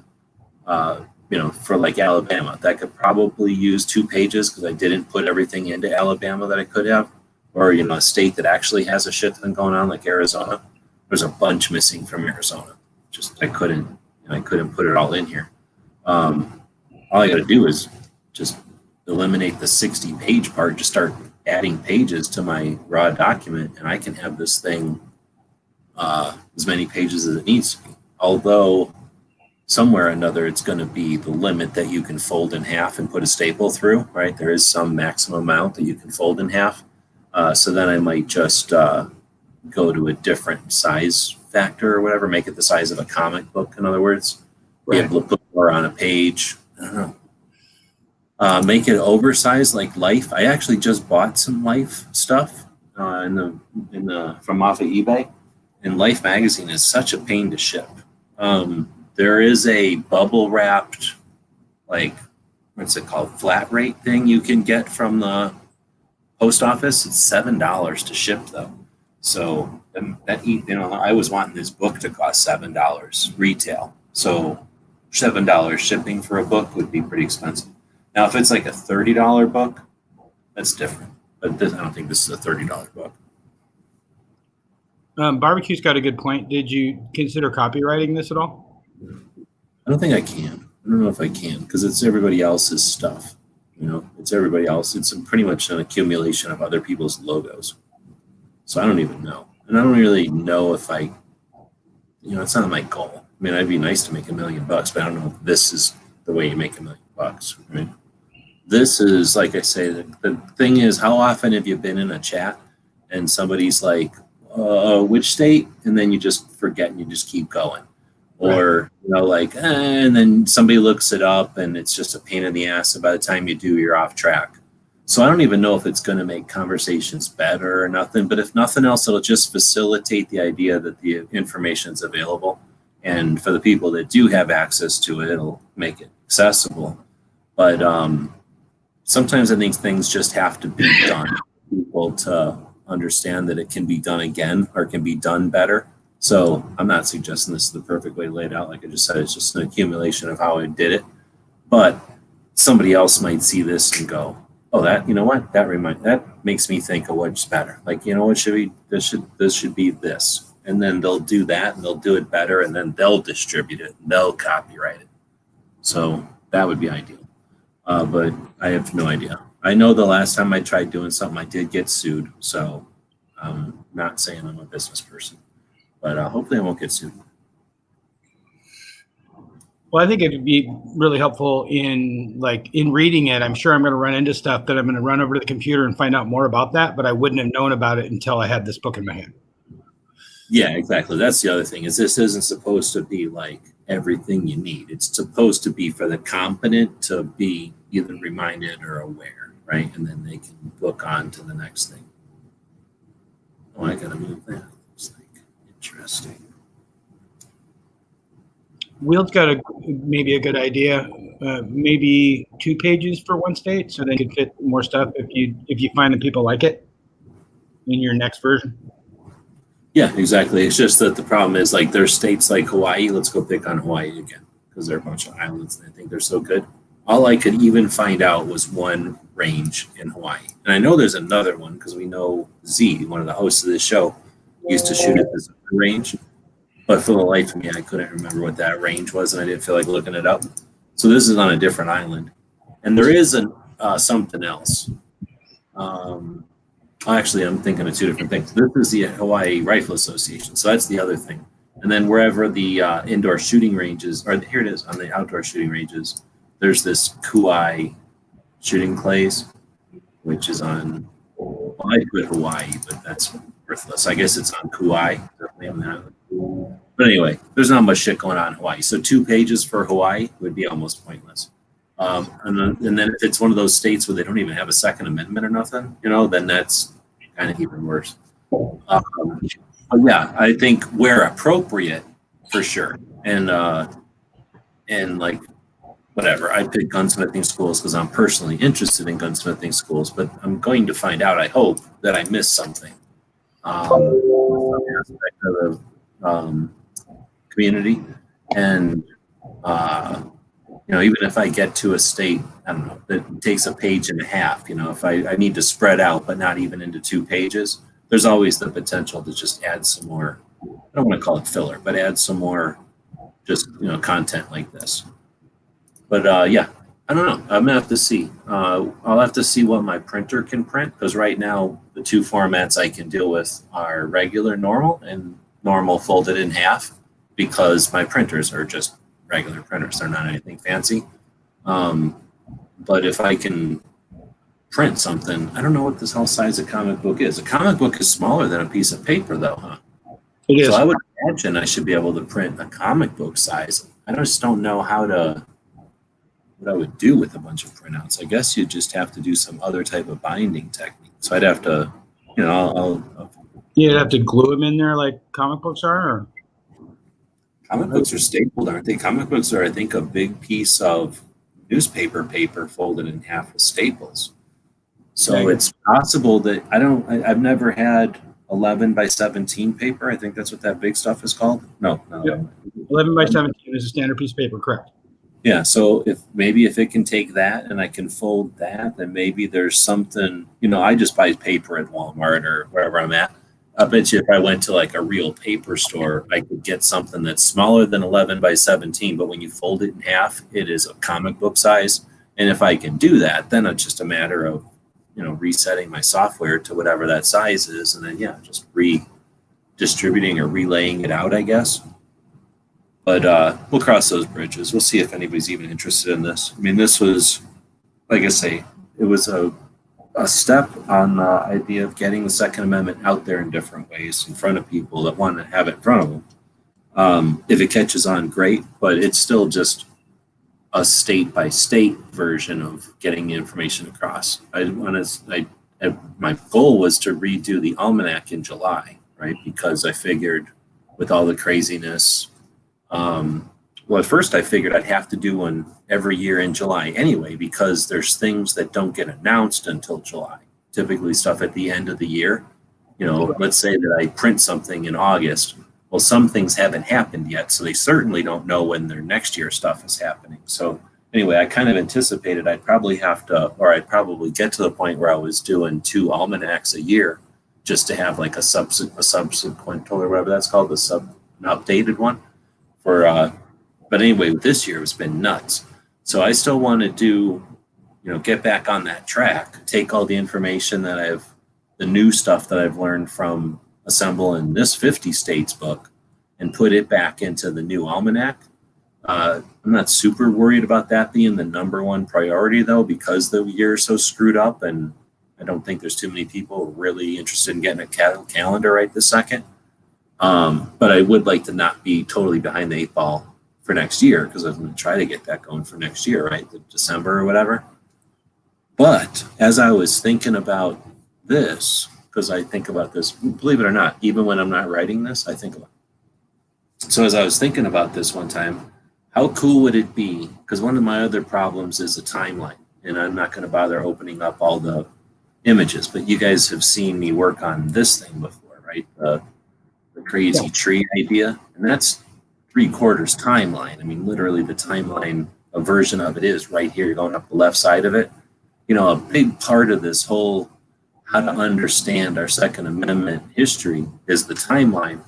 for like Alabama, that could probably use 2 pages because I didn't put everything into Alabama that I could have, or a state that actually has a shit ton going on like Arizona. There's a bunch missing from Arizona. Just I couldn't put it all in here. All I got to do is just eliminate the 60-page part, just start adding pages to my raw document, and I can have this thing as many pages as it needs to be. Although somewhere or another, it's going to be the limit that you can fold in half and put a staple through, right? There is some maximum amount that you can fold in half. So then I might just go to a different size factor or whatever, make it the size of a comic book, in other words. Right. Be able to put more on a page. I don't know. Make it oversized like Life. I actually just bought some Life stuff from off of eBay. And Life magazine is such a pain to ship. There is a bubble wrapped, what's it called, flat rate thing you can get from the post office. It's $7 to ship though. So I was wanting this book to cost $7 retail. So $7 shipping for a book would be pretty expensive. Now, if it's like a $30 book, that's different. But I don't think this is a $30 book. Barbecue's got a good point. Did you consider copywriting this at all? I don't think I can. I don't know if I can because it's everybody else's stuff. It's everybody else. It's pretty much an accumulation of other people's logos. So I don't even know. And I don't really know if it's not my goal. I mean, it'd be nice to make $1 million, but I don't know if this is the way you make $1 million, right? This is, like I say, the thing is, how often have you been in a chat and somebody's like, which state? And then you just forget and you just keep going. Or, and then somebody looks it up and it's just a pain in the ass. And by the time you do, you're off track. So I don't even know if it's going to make conversations better or nothing. But if nothing else, it'll just facilitate the idea that the information is available. And for the people that do have access to it, it'll make it accessible. But sometimes I think things just have to be done for people to understand that it can be done again or can be done better. So I'm not suggesting this is the perfect way to lay it out. Like I just said, it's just an accumulation of how I did it. But somebody else might see this and go, oh, that makes me think of what's better. What should we, this should be this. And then they'll do that and they'll do it better and then they'll distribute it and they'll copyright it. So that would be ideal. But I have no idea. I know the last time I tried doing something, I did get sued. So I'm not saying I'm a business person. But hopefully I won't get sued. Well, I think it would be really helpful in reading it. I'm sure I'm going to run into stuff that I'm going to run over to the computer and find out more about that, but I wouldn't have known about it until I had this book in my hand. Yeah, exactly. That's the other thing is this isn't supposed to be like everything you need. It's supposed to be for the competent to be either reminded or aware, right? And then they can book on to the next thing. Oh, I got to move that. Interesting. Will's got maybe a good idea. Maybe 2 pages for one state, so they could fit more stuff if you find that people like it in your next version. Yeah, exactly. It's just that the problem is there's states like Hawaii. Let's go pick on Hawaii again because they're a bunch of islands and I think they're so good. All I could even find out was one range in Hawaii, and I know there's another one because we know Z, one of the hosts of this show, used to shoot at this range, but for the life of me, I couldn't remember what that range was, and I didn't feel like looking it up. So this is on a different island, and there is something else. Actually, I'm thinking of 2 different things. This is the Hawaii Rifle Association, so that's the other thing. And then wherever the indoor shooting ranges, or here it is on the outdoor shooting ranges, there's this Kauai shooting clays, which is on. Well, I put Hawaii, but that's worthless. I guess it's on Kauai. But anyway, there's not much shit going on in Hawaii. So 2 pages for Hawaii would be almost pointless. And then if it's one of those states where they don't even have a Second Amendment or nothing, then that's kind of even worse. But yeah, I think where appropriate, for sure. And whatever. I picked gunsmithing schools because I'm personally interested in gunsmithing schools, but I'm going to find out, I hope, that I missed something. Some aspect of the community. And, even if I get to a state, I don't know, that takes a page and a half, if I need to spread out, but not even into 2 pages, there's always the potential to just add some more, I don't want to call it filler, but add some more just, content like this. But yeah, I don't know. I'm gonna have to see. I'll have to see what my printer can print, because right now the 2 formats I can deal with are regular normal and normal folded in half, because my printers are just regular printers. They're not anything fancy. But if I can print something, I don't know what this whole size of comic book is. A comic book is smaller than a piece of paper, though, huh? It is. So I would imagine I should be able to print a comic book size. I just don't know what I would do with a bunch of printouts. I guess you just have to do some other type of binding technique. So I'd have to, You'd have to glue them in there like comic books are? Or? Comic books are stapled, aren't they? Comic books are, I think, a big piece of newspaper paper folded in half with staples. So it's possible that I've never had 11 by 17 paper. I think that's what that big stuff is called. No. Yep. 11 by 17 is a standard piece of paper, correct? Yeah. So if it can take that and I can fold that, then maybe there's something, I just buy paper at Walmart or wherever I'm at. I bet you if I went to like a real paper store, I could get something that's smaller than 11 by 17, but when you fold it in half, it is a comic book size. And if I can do that, then it's just a matter of, resetting my software to whatever that size is. And then, just redistributing or relaying it out, I guess. But we'll cross those bridges. We'll see if anybody's even interested in this. I mean, this was, like I say, it was a step on the idea of getting the Second Amendment out there in different ways in front of people that want to have it in front of them. If it catches on, great, but it's still just a state-by-state version of getting the information across. My goal was to redo the almanac in July, right? Because I figured with all the craziness, well, at first I figured I'd have to do one every year in July anyway, because there's things that don't get announced until July. Typically stuff at the end of the year. Let's say that I print something in August. Well, some things haven't happened yet, so they certainly don't know when their next year stuff is happening. So anyway, I kind of anticipated I'd probably get to the point where I was doing 2 almanacs a year just to have like a subsequent, or whatever that's called, an updated one. But anyway, this year it's been nuts. So I still want to do, get back on that track, take all the information the new stuff that I've learned from Assemble in this 50 states book and put it back into the new almanac. I'm not super worried about that being the number one priority though, because the year is so screwed up, and I don't think there's too many people really interested in getting a calendar right this second. But I would like to not be totally behind the 8 ball for next year, because I'm going to try to get that going for next year, right? December or whatever. But as I was thinking about this, because I think about this, believe it or not, even when I'm not writing this, I think about it. So as I was thinking about this one time, how cool would it be? Because one of my other problems is the timeline, and I'm not going to bother opening up all the images, but you guys have seen me work on this thing before, right? The crazy tree idea, and that's 3/4 timeline. I mean, literally the timeline, a version of it is right here. You're going up the left side of it. A big part of this whole how to understand our Second Amendment history is the timeline.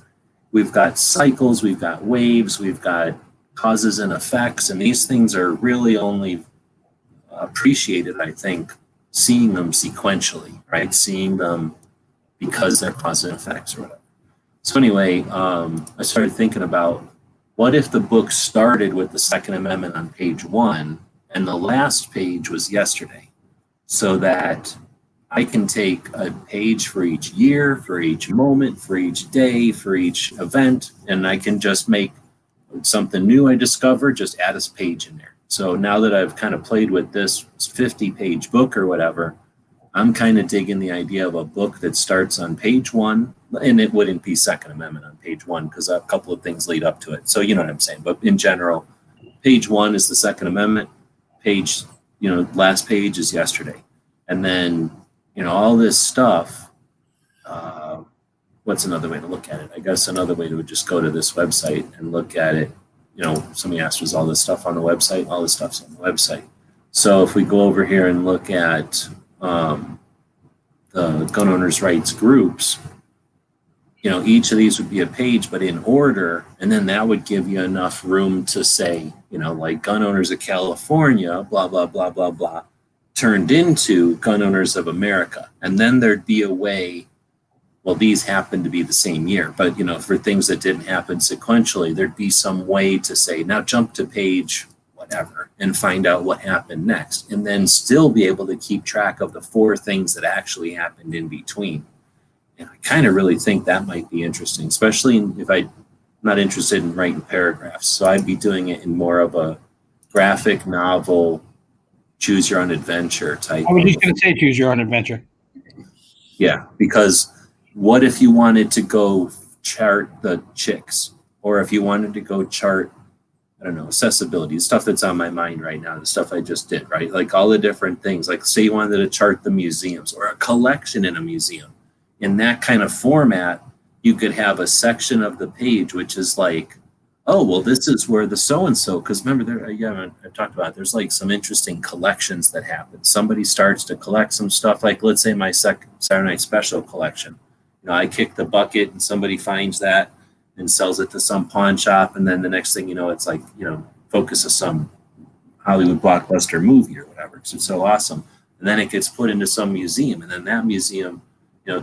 We've got cycles, we've got waves, we've got causes and effects, and these things are really only appreciated, I think, seeing them sequentially, right? Seeing them because they're cause and effects or whatever. So anyway, I started thinking about, what if the book started with the Second Amendment on page 1 and the last page was yesterday, so that I can take a page for each year, for each moment, for each day, for each event, and I can just make something new I discover, just add a page in there. So now that I've kind of played with this 50-page book or whatever, I'm kind of digging the idea of a book that starts on page 1, and it wouldn't be Second Amendment on page 1 because a couple of things lead up to it. So you know what I'm saying. But in general, page 1 is the Second Amendment. page, last page is yesterday. And then, all this stuff, what's another way to look at it? I guess another way to just go to this website and look at it. Somebody asked, was all this stuff on the website? All this stuff's on the website. So if we go over here and look at the gun owners' rights groups, each of these would be a page, but in order, and then that would give you enough room to say, like Gun Owners of California, blah, blah, blah, blah, blah, turned into Gun Owners of America. And then there'd be a way, well, these happen to be the same year, but, for things that didn't happen sequentially, there'd be some way to say, now jump to page whatever and find out what happened next, and then still be able to keep track of the 4 things that actually happened in between. And I kind of really think that might be interesting, especially if I'm not interested in writing paragraphs. So I'd be doing it in more of a graphic novel, choose your own adventure type. I was just going to say choose your own adventure. Yeah, because what if you wanted to go chart the chicks, or if you wanted to go chart, I don't know, accessibility, stuff that's on my mind right now, the stuff I just did, right? Like all the different things, like say you wanted to chart the museums or a collection in a museum. In that kind of format, you could have a section of the page which is like, oh, well, this is where the so-and-so, because remember, I talked about it, there's like some interesting collections that happen. Somebody starts to collect some stuff, like let's say my Saturday Night Special collection. I kick the bucket and somebody finds that and sells it to some pawn shop, and then the next thing you know, it's like, focus of some Hollywood blockbuster movie or whatever, because it's so awesome. And then it gets put into some museum, and then that museum,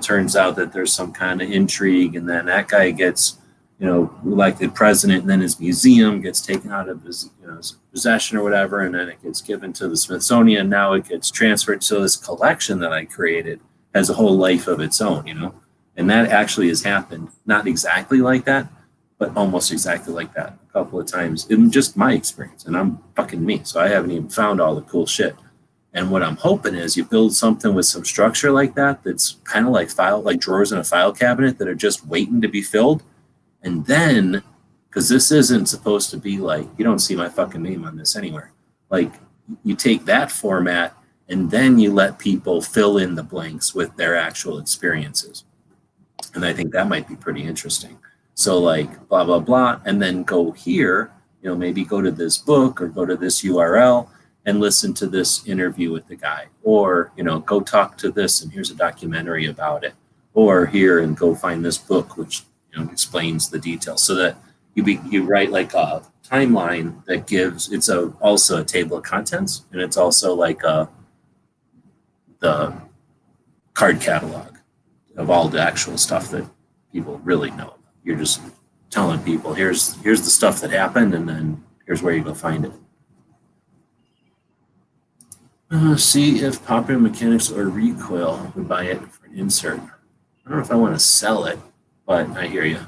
turns out that there's some kind of intrigue, and then that guy gets, elected president, and then his museum gets taken out of his, his possession or whatever, and then it gets given to the Smithsonian, and now it gets transferred. So this collection that I created has a whole life of its own, and that actually has happened, not exactly like that, but almost exactly like that a couple of times in just my experience, and I'm fucking me, so I haven't even found all the cool shit. And what I'm hoping is you build something with some structure like that, that's kind of like drawers in a file cabinet that are just waiting to be filled. And then, because this isn't supposed to be like, you don't see my fucking name on this anywhere. Like, you take that format and then you let people fill in the blanks with their actual experiences. And I think that might be pretty interesting. So like blah, blah, blah, and then go here, maybe go to this book or go to this URL and listen to this interview with the guy, or, go talk to this and here's a documentary about it, or here and go find this book, which, explains the details, so that you write like a timeline that gives, it's also a table of contents, and it's also like the card catalog of all the actual stuff that people really know. You're just telling people, here's the stuff that happened, and then here's where you go find it. See if Popular Mechanics or Recoil would buy it for an insert. I don't know if I want to sell it, but I hear you.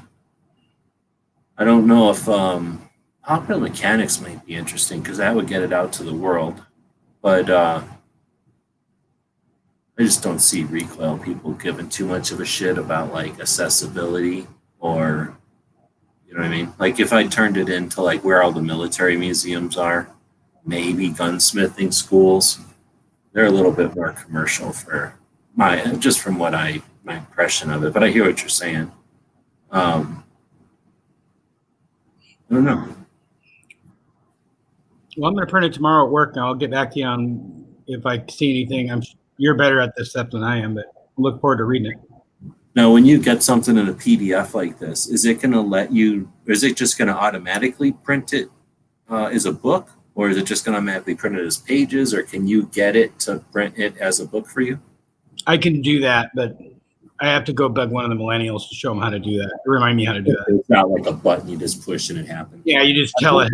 I don't know if Popular Mechanics might be interesting, because that would get it out to the world. But I just don't see Recoil people giving too much of a shit about like accessibility, or, you know what I mean? Like if I turned it into like where all the military museums are, maybe gunsmithing schools, they're a little bit more commercial for just from what my impression of it, but I hear what you're saying. I don't know. Well, I'm going to print it tomorrow at work, and I'll get back to you on if I see anything. You're better at this stuff than I am, but I look forward to reading it. Now, when you get something in a PDF like this, is it going to let you, or is it just going to automatically print it as a book? Or is it just going to automatically print it as pages, or can you get it to print it as a book for you? I can do that, but I have to go bug one of the millennials to show them how to do that. Remind me how to do that. It's not like a button you just push and it happens. Yeah, you just tell it.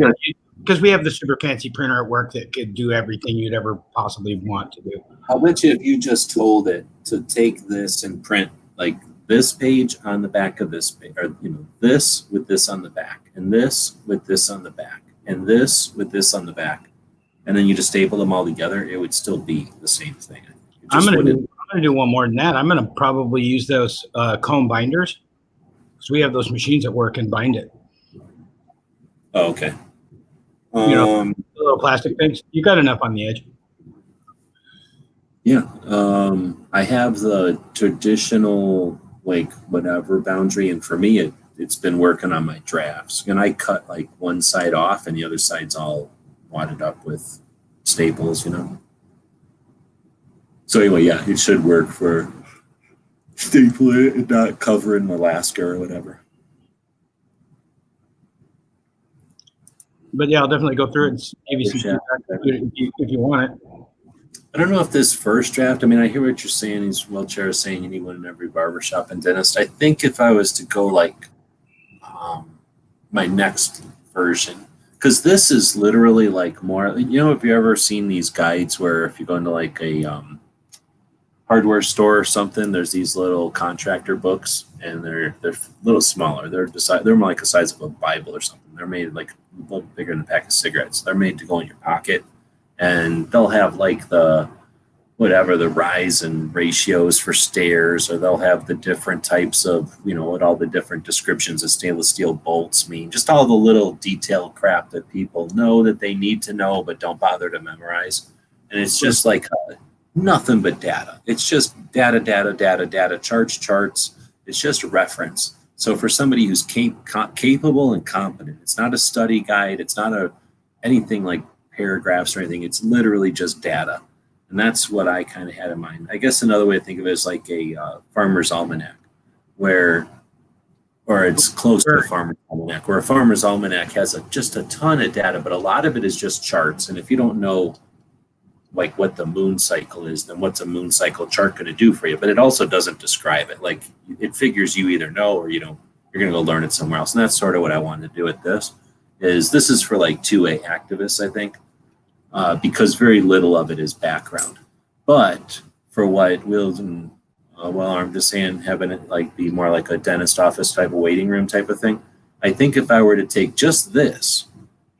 Because we have the super fancy printer at work that could do everything you'd ever possibly want to do. How about you if you just told it to take this and print like this page on the back of this page, or this with this on the back, and this with this on the back, and this with this on the back, and then you just staple them all together, it would still be the same thing. I'm gonna do one more than that. I'm gonna probably use those comb binders, because we have those machines at work and bind it. Oh, okay. little plastic things. You got enough on the edge. Yeah. I have the traditional, like, whatever boundary. And for me, it's been working on my drafts. And I cut like one side off and the other side's all wadded up with staples, So anyway, yeah, it should work for stapling it and not covering Alaska or whatever. But yeah, I'll definitely go through it and give you some feedback if you want it. I don't know if this first draft, I mean, I hear what you're saying. Wheelchair is saying you need one in every barbershop and dentist. I think if I was to go like my next version, because this is literally like more, have you ever seen these guides where if you go into like a hardware store or something, there's these little contractor books and they're a little smaller. They're more like the size of a Bible or something. They're made like a little bigger than a pack of cigarettes. They're made to go in your pocket. And they'll have like the rise and ratios for stairs, or they'll have the different types of, what all the different descriptions of stainless steel bolts mean, just all the little detail crap that people know that they need to know, but don't bother to memorize. And it's just like nothing but data. It's just data, charts. It's just reference. So for somebody who's capable and competent, it's not a study guide. It's not anything like paragraphs or anything. It's literally just data. And that's what I kind of had in mind. I guess another way to think of it is like a farmer's almanac, or it's close to a farmer's almanac, where a farmer's almanac has just a ton of data, but a lot of it is just charts. And if you don't know like what the moon cycle is, then what's a moon cycle chart going to do for you? But it also doesn't describe it. Like it figures you either know or you don't. You're going to go learn it somewhere else. And that's sort of what I wanted to do with this. This is for like 2A activists, I think. Because very little of it is background. But for what Will's and I'm just saying, having it like be more like a dentist office type of waiting room type of thing. I think if I were to take just this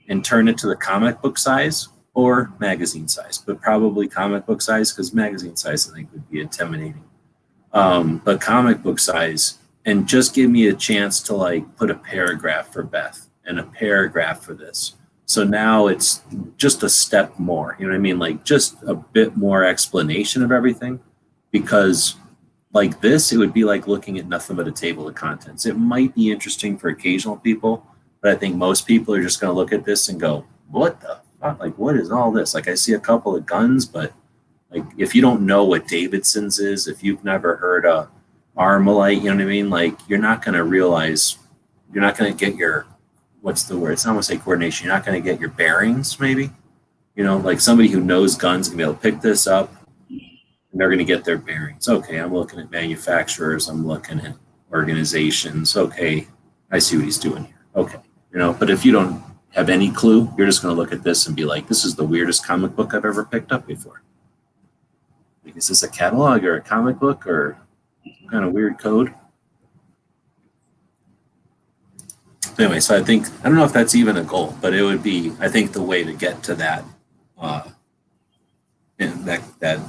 and turn it to the comic book size or magazine size, but probably comic book size, because magazine size I think would be intimidating. But comic book size, and just give me a chance to like put a paragraph for Beth and a paragraph for this. So now it's just a step more, you know what I mean? Like just a bit more explanation of everything, because like this, it would be like looking at nothing but a table of contents. It might be interesting for occasional people, but I think most people are just going to look at this and go, what the fuck? Like, what is all this? Like I see a couple of guns, but like, if you don't know what Davidson's is, if you've never heard of Armalite, you know what I mean? Like you're not going to realize, you're not going to get your, what's the word? It's not almost like coordination. You're not going to get your bearings, maybe. Like somebody who knows guns can be able to pick this up and they're going to get their bearings. Okay, I'm looking at manufacturers. I'm looking at organizations. Okay, I see what he's doing here. Okay, but if you don't have any clue, you're just going to look at this and be like, this is the weirdest comic book I've ever picked up before. Like, is this a catalog or a comic book or some kind of weird code? Anyway, so I don't know if that's even a goal, but it would be, I think, the way to get to that, and that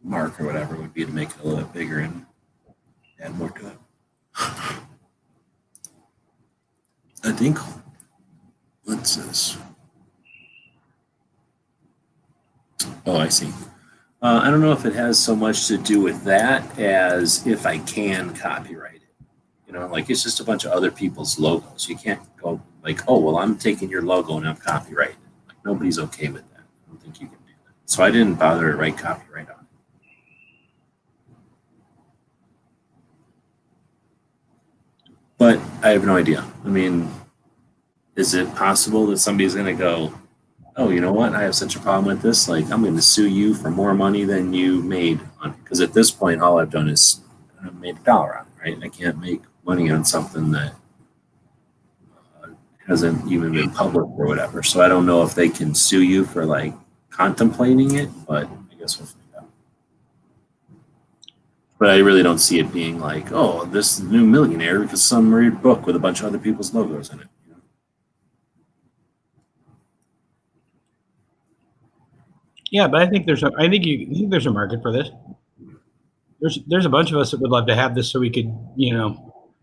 mark or whatever would be to make it a little bit bigger and add more to it. I think, what's this? Oh, I see. I don't know if it has so much to do with that as if I can copyright it. Like it's just a bunch of other people's logos. You can't go like, oh, well, I'm taking your logo and I'm copyrighting it. Like nobody's okay with that. I don't think you can do that. So I didn't bother to write copyright on it. But I have no idea. I mean, is it possible that somebody's going to go, oh, you know what? I have such a problem with this. Like, I'm going to sue you for more money than you made on it. Because at this point, all I've done is I've made $1 on it, right? I can't make money on something that hasn't even been public or whatever. So I don't know if they can sue you for like contemplating it, but I guess we'll find out. But I really don't see it being like, oh, this is the new millionaire because some weird book with a bunch of other people's logos in it. Yeah, but I think there's a market for this. There's a bunch of us that would love to have this so we could,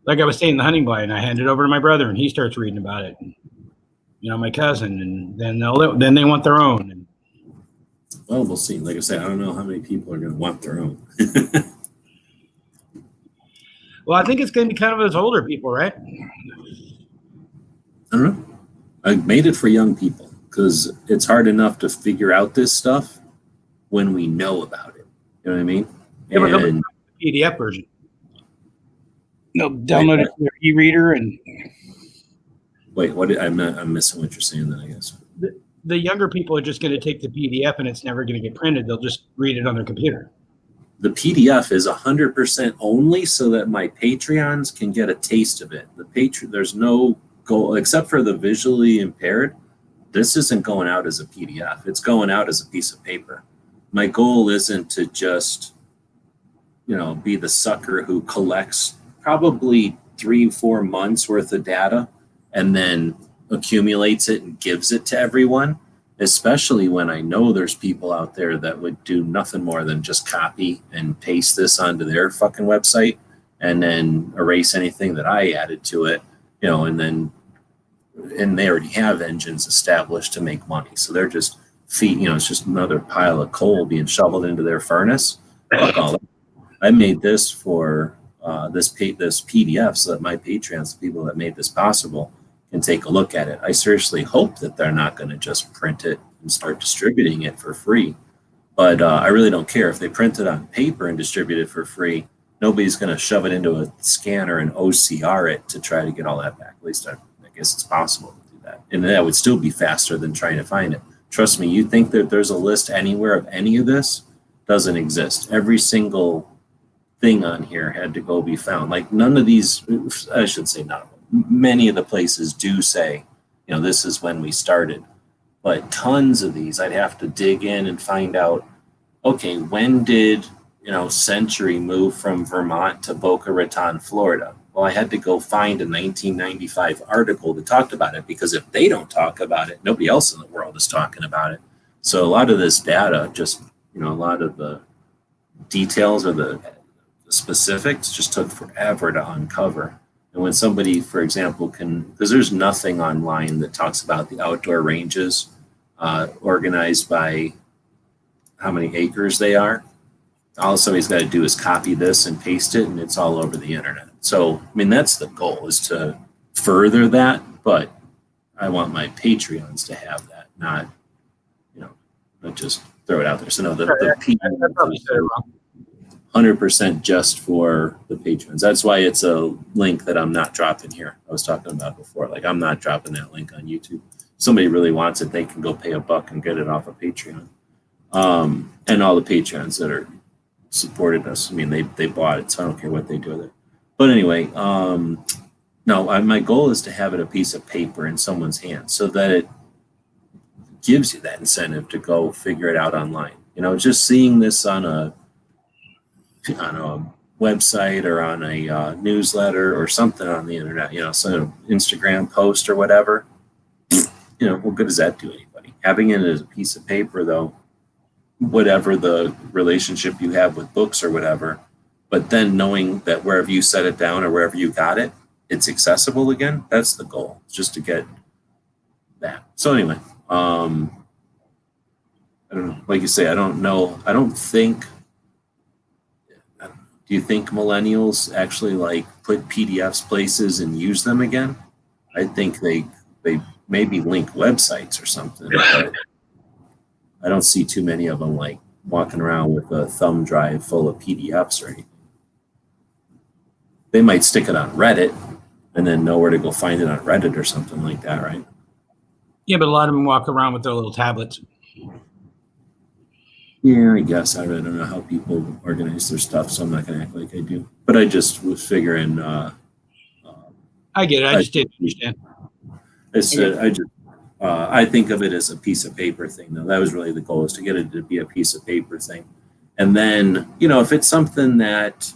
like I was saying, the hunting blind, I hand it over to my brother and he starts reading about it. my cousin, and then they want their own. And Well, we'll see. Like I said, I don't know how many people are going to want their own. well, I think it's going to be kind of those older people, right? I don't know. I made it for young people because it's hard enough to figure out this stuff when we know about it. You know what I mean? Yeah, but the PDF version. They'll download it to their e-reader and. Wait, what? I'm missing what you're saying. Then I guess the younger people are just going to take the PDF and it's never going to get printed. They'll just read it on their computer. The PDF is 100% only so that my Patreons can get a taste of it. There's no goal except for the visually impaired. This isn't going out as a PDF. It's going out as a piece of paper. My goal isn't to just, be the sucker who collects probably 3-4 months worth of data and then accumulates it and gives it to everyone, especially when I know there's people out there that would do nothing more than just copy and paste this onto their fucking website and then erase anything that I added to it, and they already have engines established to make money. So they're just it's just another pile of coal being shoveled into their furnace. Fuck all that. I made this for this PDF so that my Patreons, the people that made this possible, can take a look at it. I seriously hope that they're not going to just print it and start distributing it for free. But I really don't care if they print it on paper and distribute it for free. Nobody's going to shove it into a scanner and OCR it to try to get all that back. At least I guess it's possible to do that. And that would still be faster than trying to find it. Trust me, you think that there's a list anywhere of any of this? Doesn't exist. Every single thing on here had to go be found. Like none of these, I should say none of them. Many of the places do say, this is when we started. But tons of these, I'd have to dig in and find out, okay, when did, Century move from Vermont to Boca Raton, Florida? Well, I had to go find a 1995 article that talked about it, because if they don't talk about it, nobody else in the world is talking about it. So a lot of this data, just, a lot of the details or the specifics just took forever to uncover. And when somebody, for example, because there's nothing online that talks about the outdoor ranges organized by how many acres they are. All somebody's got to do is copy this and paste it, and it's all over the internet. So, that's the goal, is to further that, but I want my Patreons to have that, not just throw it out there. So no, the Patreon 100% just for the patrons. That's why it's a link that I'm not dropping here. I was talking about before. Like, I'm not dropping that link on YouTube. If somebody really wants it, they can go pay $1 and get it off of Patreon. And all the Patreons that are supported us, they bought it, so I don't care what they do with it. But anyway, my goal is to have it a piece of paper in someone's hand so that it gives you that incentive to go figure it out online. Just seeing this on a website or on a newsletter or something on the internet, some Instagram post or whatever, what good does that do anybody? Having it as a piece of paper, though, whatever the relationship you have with books or whatever, but then knowing that wherever you set it down or wherever you got it, it's accessible again. That's the goal, just to get that. So anyway, I don't know. Like you say, I don't know. I don't think. Do you think millennials actually put PDFs places and use them again? I think they maybe link websites or something, but I don't see too many of them walking around with a thumb drive full of PDFs or anything. They might stick it on Reddit and then know where to go find it on Reddit or something like that, right? Yeah, but a lot of them walk around with their little tablets. Yeah, I guess. I really don't know how people organize their stuff, so I'm not going to act like I do. But I just was figuring. I get it. I just didn't understand. I think of it as a piece of paper thing, though. That was really the goal, is to get it to be a piece of paper thing. And then, if it's something that,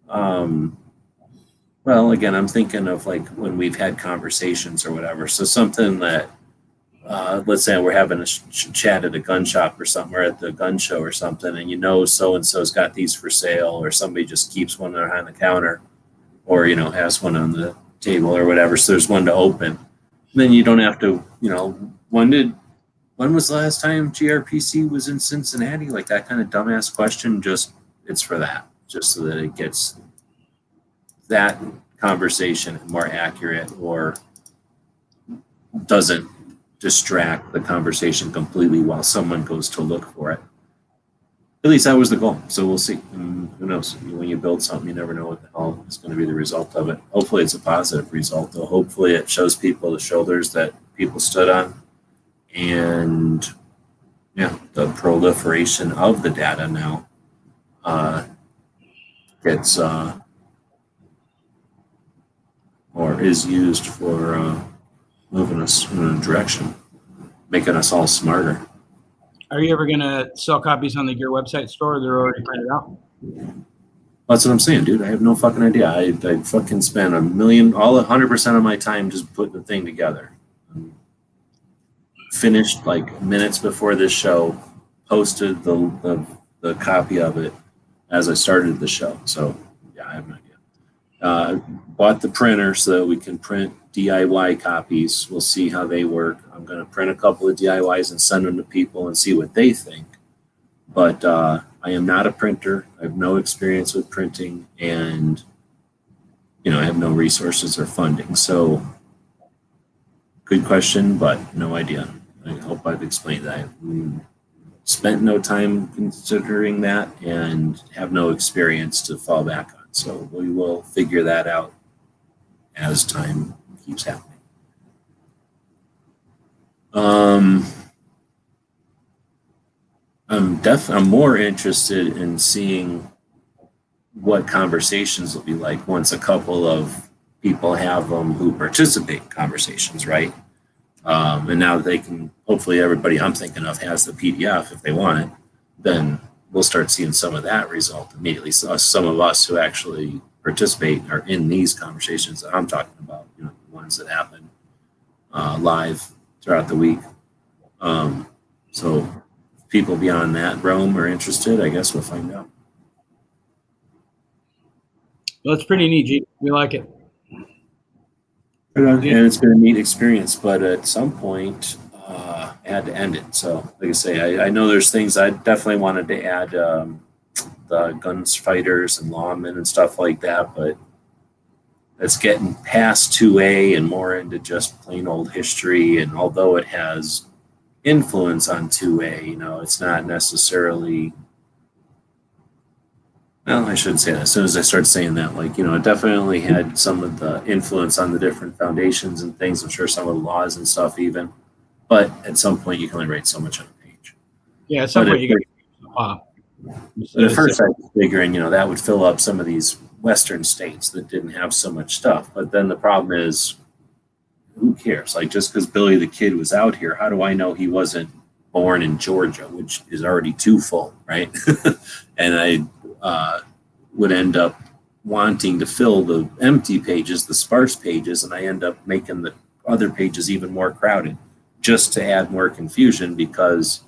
well, again, I'm thinking of when we've had conversations or whatever. So something that, let's say we're having a chat at a gun shop or something, or at the gun show or something, and so-and-so's got these for sale, or somebody just keeps one on the counter, or, has one on the table or whatever. So there's one to open. Then you don't have to, when was the last time GRPC was in Cincinnati? Like that kind of dumbass question, it's for that, just so that it gets that conversation more accurate or doesn't distract the conversation completely while someone goes to look for it. At least that was the goal. So we'll see. And who knows? When you build something, you never know what the hell is going to be the result of it. Hopefully it's a positive result, though. Hopefully it shows people the shoulders that people stood on. And yeah, the proliferation of the data now gets or is used for moving us in a direction, making us all smarter. Are you ever going to sell copies on the Gear website store? Or they're already printed out? That's what I'm saying, dude. I have no fucking idea. I fucking spent 100% of my time just putting the thing together. Finished like minutes before this show, posted the copy of it as I started the show. So yeah, I have no idea. Bought the printer so that we can print DIY copies. We'll see how they work. I'm going to print a couple of DIYs and send them to people and see what they think. But I am not a printer. I have no experience with printing, and I have no resources or funding. So good question, but no idea. I hope I've explained that. I spent no time considering that and have no experience to fall back on. So we will figure that out as time keeps happening. I'm more interested in seeing what conversations will be like once a couple of people have them who participate in conversations, right? And now they can, hopefully everybody I'm thinking of has the PDF if they want it, then we'll start seeing some of that result immediately. So some of us who actually participate are in these conversations that I'm talking about, the ones that happen live throughout the week. So if people beyond that realm are interested, I guess we'll find out. Well, it's pretty neat, G. We like it. And it's been a neat experience, but at some point, I had to end it. So, like I say, I know there's things I definitely wanted to add, the guns fighters and lawmen and stuff like that, but it's getting past 2A and more into just plain old history. And although it has influence on 2A, it's not necessarily. Well, I shouldn't say that. As soon as I start saying that, it definitely had some of the influence on the different foundations and things. I'm sure some of the laws and stuff even. But at some point, you can only write so much on a page. Yeah, at some point, you got to pop. But at first, I was figuring, that would fill up some of these Western states that didn't have so much stuff. But then the problem is, who cares? Like, just because Billy the Kid was out here, how do I know he wasn't born in Georgia, which is already too full, right? And I would end up wanting to fill the empty pages, the sparse pages, and I end up making the other pages even more crowded just to add more confusion because,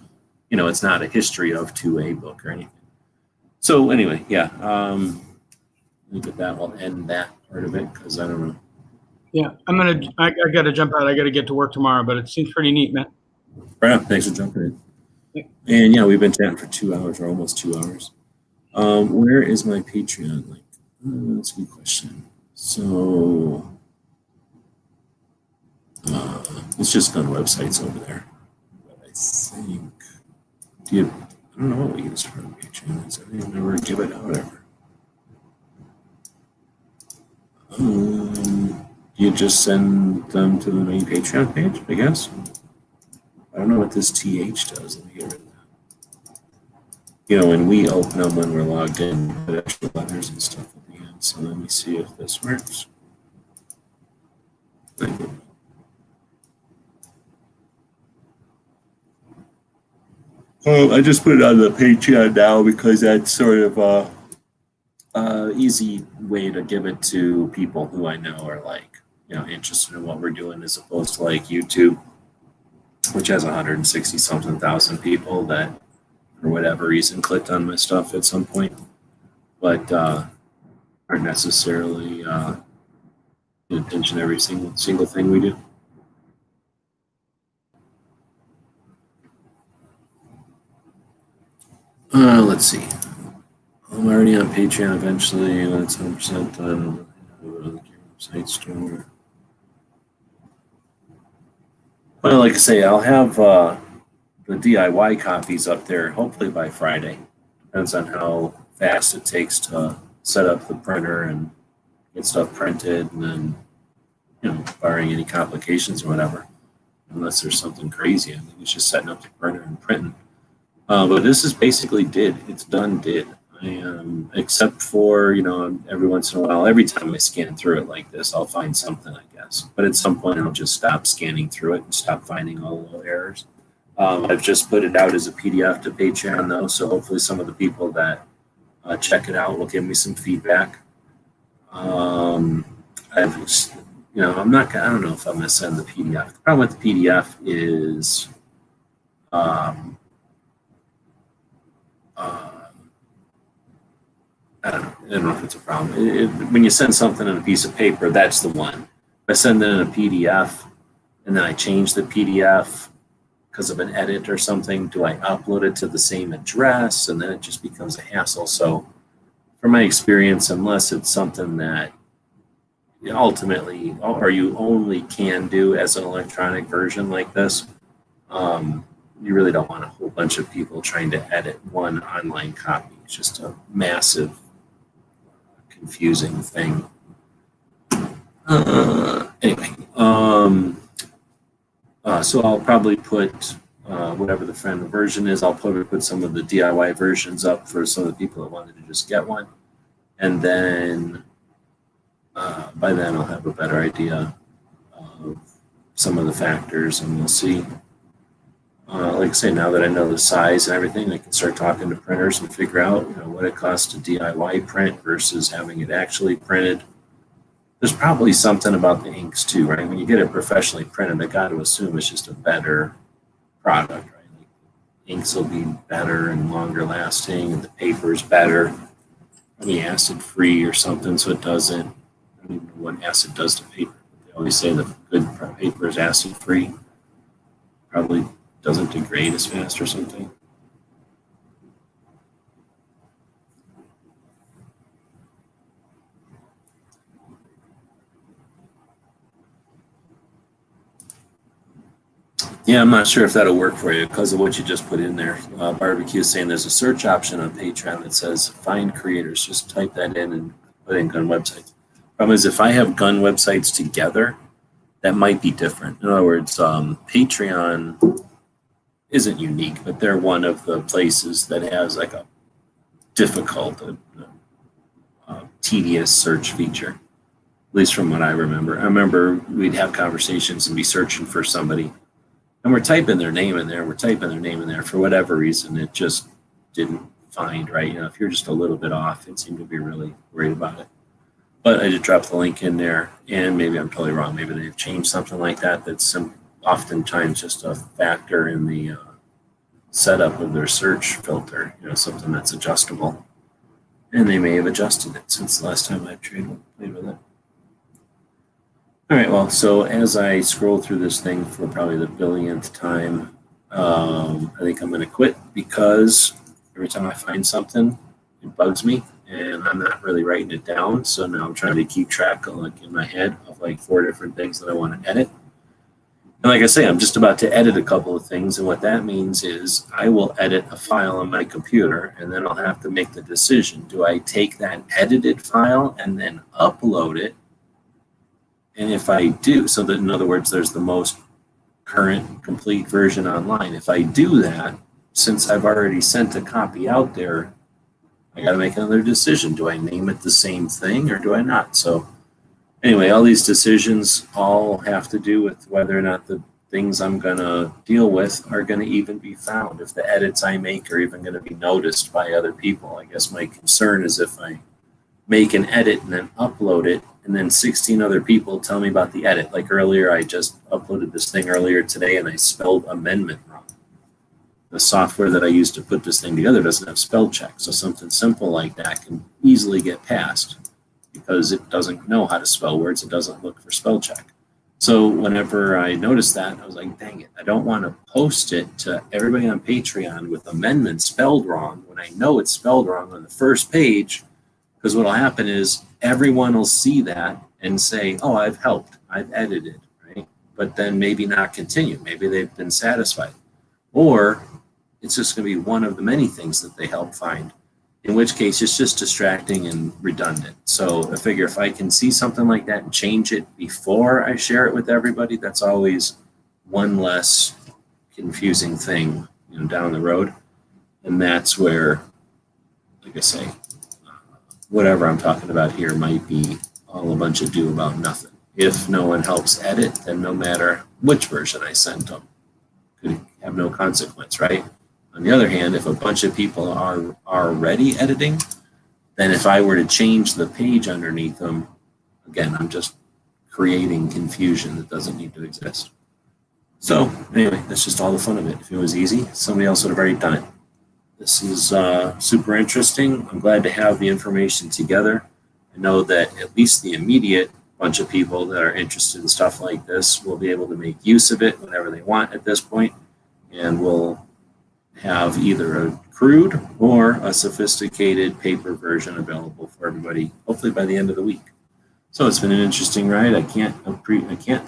it's not a history of 2A book or anything. So anyway, yeah, I think that will end that part of it because I don't know. Yeah, I got to jump out. I got to get to work tomorrow, but it seems pretty neat, man. Right, thanks for jumping in. Yeah. And yeah, we've been chatting for 2 hours or almost 2 hours. Where is my Patreon link? That's a good question. So let's just go to websites over there. But I think, I don't know what we use for Patreon. I didn't never give it out ever. You just send them to the main Patreon page, I guess. I don't know what this TH does. Let me get rid of that. When we open them when we're logged in, put extra letters and stuff at the end. So let me see if this works. I just put it on the Patreon now because that's sort of a easy way to give it to people who I know are interested in what we're doing as opposed to YouTube, which has 160 something thousand people that for whatever reason clicked on my stuff at some point, but aren't necessarily paying attention to every single thing we do. Let's see. I'm already on Patreon eventually when it's 100% done. Site store. Well, like I say, I'll have the DIY copies up there hopefully by Friday. Depends on how fast it takes to set up the printer and get stuff printed, and then, barring any complications or whatever, unless there's something crazy. I think it's just setting up the printer and printing. But this is basically did. It's done did. I am, except for, every once in a while, every time I scan through it like this, I'll find something, I guess. But at some point, I'll just stop scanning through it and stop finding all the little errors. I've just put it out as a PDF to Patreon, though, so hopefully some of the people that check it out will give me some feedback. I'm not. I don't know if I'm gonna send the PDF. The problem with the PDF is, I don't know if it's a problem. When you send something on a piece of paper, that's the one. If I send it in a PDF and then I change the PDF because of an edit or something, do I upload it to the same address? And then it just becomes a hassle. So from my experience, unless it's something that ultimately, or you only can do as an electronic version like this, you really don't want a whole bunch of people trying to edit one online copy. It's just a massive, confusing thing. Anyway, so I'll probably put whatever the friend version is. I'll probably put some of the DIY versions up for some of the people that wanted to just get one, and then by then I'll have a better idea of some of the factors, and we'll see. Like I say, now that I know the size and everything, I can start talking to printers and figure out, what it costs to DIY print versus having it actually printed. There's probably something about the inks too, right? When you get it professionally printed, I got to assume it's just a better product, right? Like, inks will be better and longer lasting, and the paper's better, maybe acid free or something, so it doesn't. I don't even know what acid does to paper. They always say that good paper is acid free. Probably doesn't degrade as fast or something. Yeah, I'm not sure if that'll work for you because of what you just put in there. Barbecue is saying there's a search option on Patreon that says find creators. Just type that in and put in gun websites. Problem is, if I have gun websites together, that might be different. In other words, Patreon isn't unique, but they're one of the places that has like a difficult, tedious search feature, at least from what I remember. I remember we'd have conversations and be searching for somebody, and we're typing their name in there. For whatever reason, it just didn't find right. If you're just a little bit off, it seemed to be really worried about it. But I did drop the link in there, and maybe I'm totally wrong. Maybe they've changed something like that. That's oftentimes just a factor in the setup of their search filter, something that's adjustable. And they may have adjusted it since the last time I played with it. All right, well, so as I scroll through this thing for probably the billionth time, I think I'm going to quit because every time I find something, it bugs me, and I'm not really writing it down. So now I'm trying to keep track of, in my head, of 4 different things that I want to edit. And like I say, I'm just about to edit a couple of things, and what that means is I will edit a file on my computer, and then I'll have to make the decision. Do I take that edited file and then upload it? And if I do, so that in other words, there's the most current complete version online. If I do that, since I've already sent a copy out there, I got to make another decision. Do I name it the same thing or do I not? So anyway, all these decisions all have to do with whether or not the things I'm going to deal with are going to even be found, if the edits I make are even going to be noticed by other people. I guess my concern is if I make an edit and then upload it, and then 16 other people tell me about the edit. Like earlier, I just uploaded this thing earlier today and I spelled amendment wrong. The software that I use to put this thing together doesn't have spell check. So something simple like that can easily get passed because it doesn't know how to spell words. It doesn't look for spell check. So whenever I noticed that, I was like, dang it, I don't want to post it to everybody on Patreon with amendment spelled wrong when I know it's spelled wrong on the first page, because what will happen is everyone will see that and say, oh, I've helped, I've edited, right? But then maybe not continue. Maybe they've been satisfied. Or it's just going to be one of the many things that they help find, in which case it's just distracting and redundant. So I figure if I can see something like that and change it before I share it with everybody, that's always one less confusing thing, down the road. And that's where, like I say, whatever I'm talking about here might be all a bunch of do about nothing. If no one helps edit, then no matter which version I sent them, could have no consequence, right? On the other hand, if a bunch of people are already editing, then if I were to change the page underneath them, again, I'm just creating confusion that doesn't need to exist. So anyway, that's just all the fun of it. If it was easy, somebody else would have already done it. This is super interesting. I'm glad to have the information together. I know that at least the immediate bunch of people that are interested in stuff like this will be able to make use of it whenever they want at this point, and we'll have either a crude or a sophisticated paper version available for everybody, hopefully by the end of the week. So it's been an interesting ride. I can't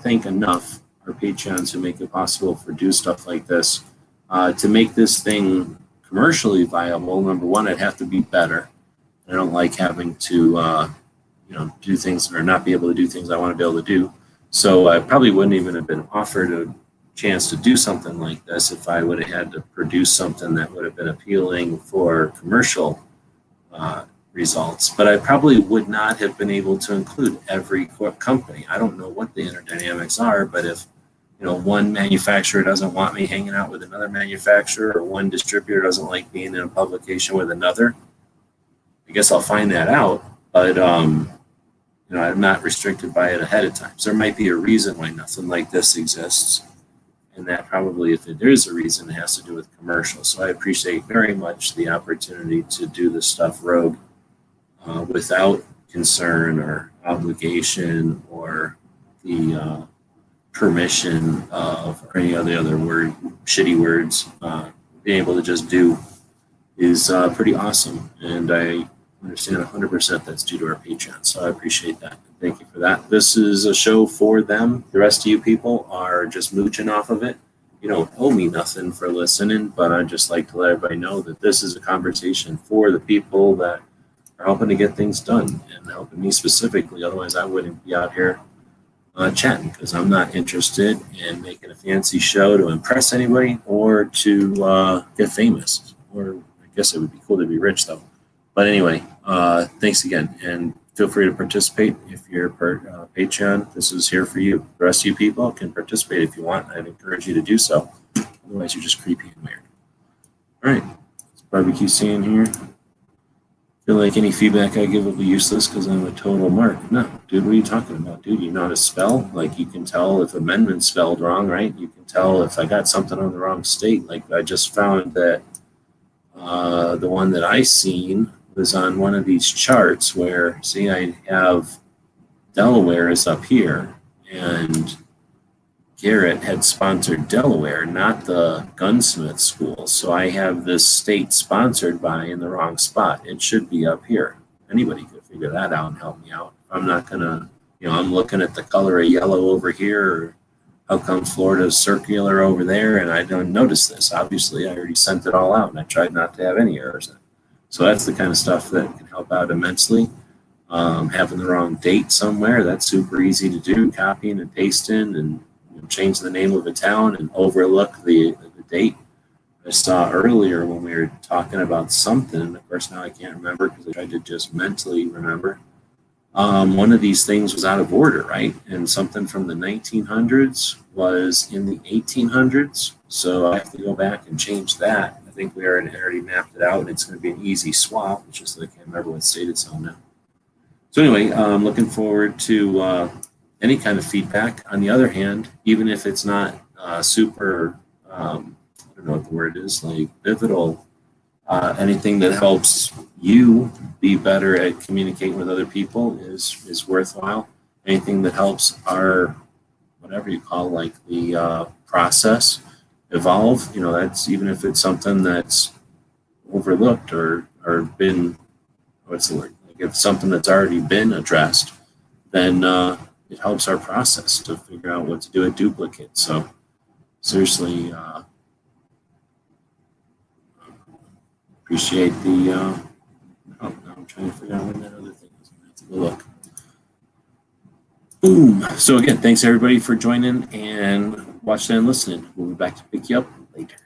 thank enough our Patreons who make it possible for do stuff like this. To make this thing commercially viable, number one, I'd have to be better. I don't like having to do things or not be able to do things I want to be able to do. So I probably wouldn't even have been offered a chance to do something like this if I would have had to produce something that would have been appealing for commercial results. But I probably would not have been able to include every company. I don't know what the inner dynamics are, but if one manufacturer doesn't want me hanging out with another manufacturer, or one distributor doesn't like being in a publication with another, I guess I'll find that out. But I'm not restricted by it ahead of time. So there might be a reason why nothing like this exists. And that probably, if there is a reason, it has to do with commercial. So I appreciate very much the opportunity to do this stuff rogue without concern or obligation or the permission of or any other shitty words. Being able to just do is pretty awesome. And I understand 100% that's due to our Patreon. So I appreciate that. Thank you for that. This is a show for them. The rest of you people are just mooching off of it. You don't owe me nothing for listening, but I'd just like to let everybody know that this is a conversation for the people that are helping to get things done and helping me specifically. Otherwise, I wouldn't be out here chatting, because I'm not interested in making a fancy show to impress anybody or to get famous. Or I guess it would be cool to be rich, though. But anyway, thanks again, and feel free to participate if you're Patreon. This is here for you. The rest of you people can participate if you want. I'd encourage you to do so. Otherwise, you're just creepy and weird. All right, it's barbecue scene here. Feel like any feedback I give will be useless because I'm a total mark. No, dude, what are you talking about, dude? You know how to spell? Like, you can tell if amendment's spelled wrong, right? You can tell if I got something on the wrong state. Like, I just found that the one that I seen was on one of these charts where, see, I have Delaware is up here, and Garrett had sponsored Delaware, not the gunsmith school. So I have this state sponsored by in the wrong spot. It should be up here. Anybody could figure that out and help me out. I'm not gonna, I'm looking at the color of yellow over here, or how come Florida's circular over there, and I don't notice this. Obviously, I already sent it all out, and I tried not to have any errors in it. So that's the kind of stuff that can help out immensely. Having the wrong date somewhere, that's super easy to do. Copying and pasting and change the name of a town and overlook the date. I saw earlier when we were talking about something, of course now I can't remember because I tried to just mentally remember. One of these things was out of order, right? And something from the 1900s was in the 1800s. So I have to go back and change that. I think we already mapped it out, and it's going to be an easy swap. It's just that I can't remember what state it's on now. So anyway, I'm looking forward to any kind of feedback. On the other hand, even if it's not super, I don't know what the word is, like pivotal, anything that helps you be better at communicating with other people is worthwhile. Anything that helps our whatever you call like the process evolve. That's even if it's something that's overlooked or been, what's the word? Like if something that's already been addressed, then it helps our process to figure out what to do with duplicate. So seriously, appreciate the. Oh, now I'm trying to figure out when that other thing is. I have to go look. Boom. So again, thanks everybody for joining and watching and listening. We'll be back to pick you up later.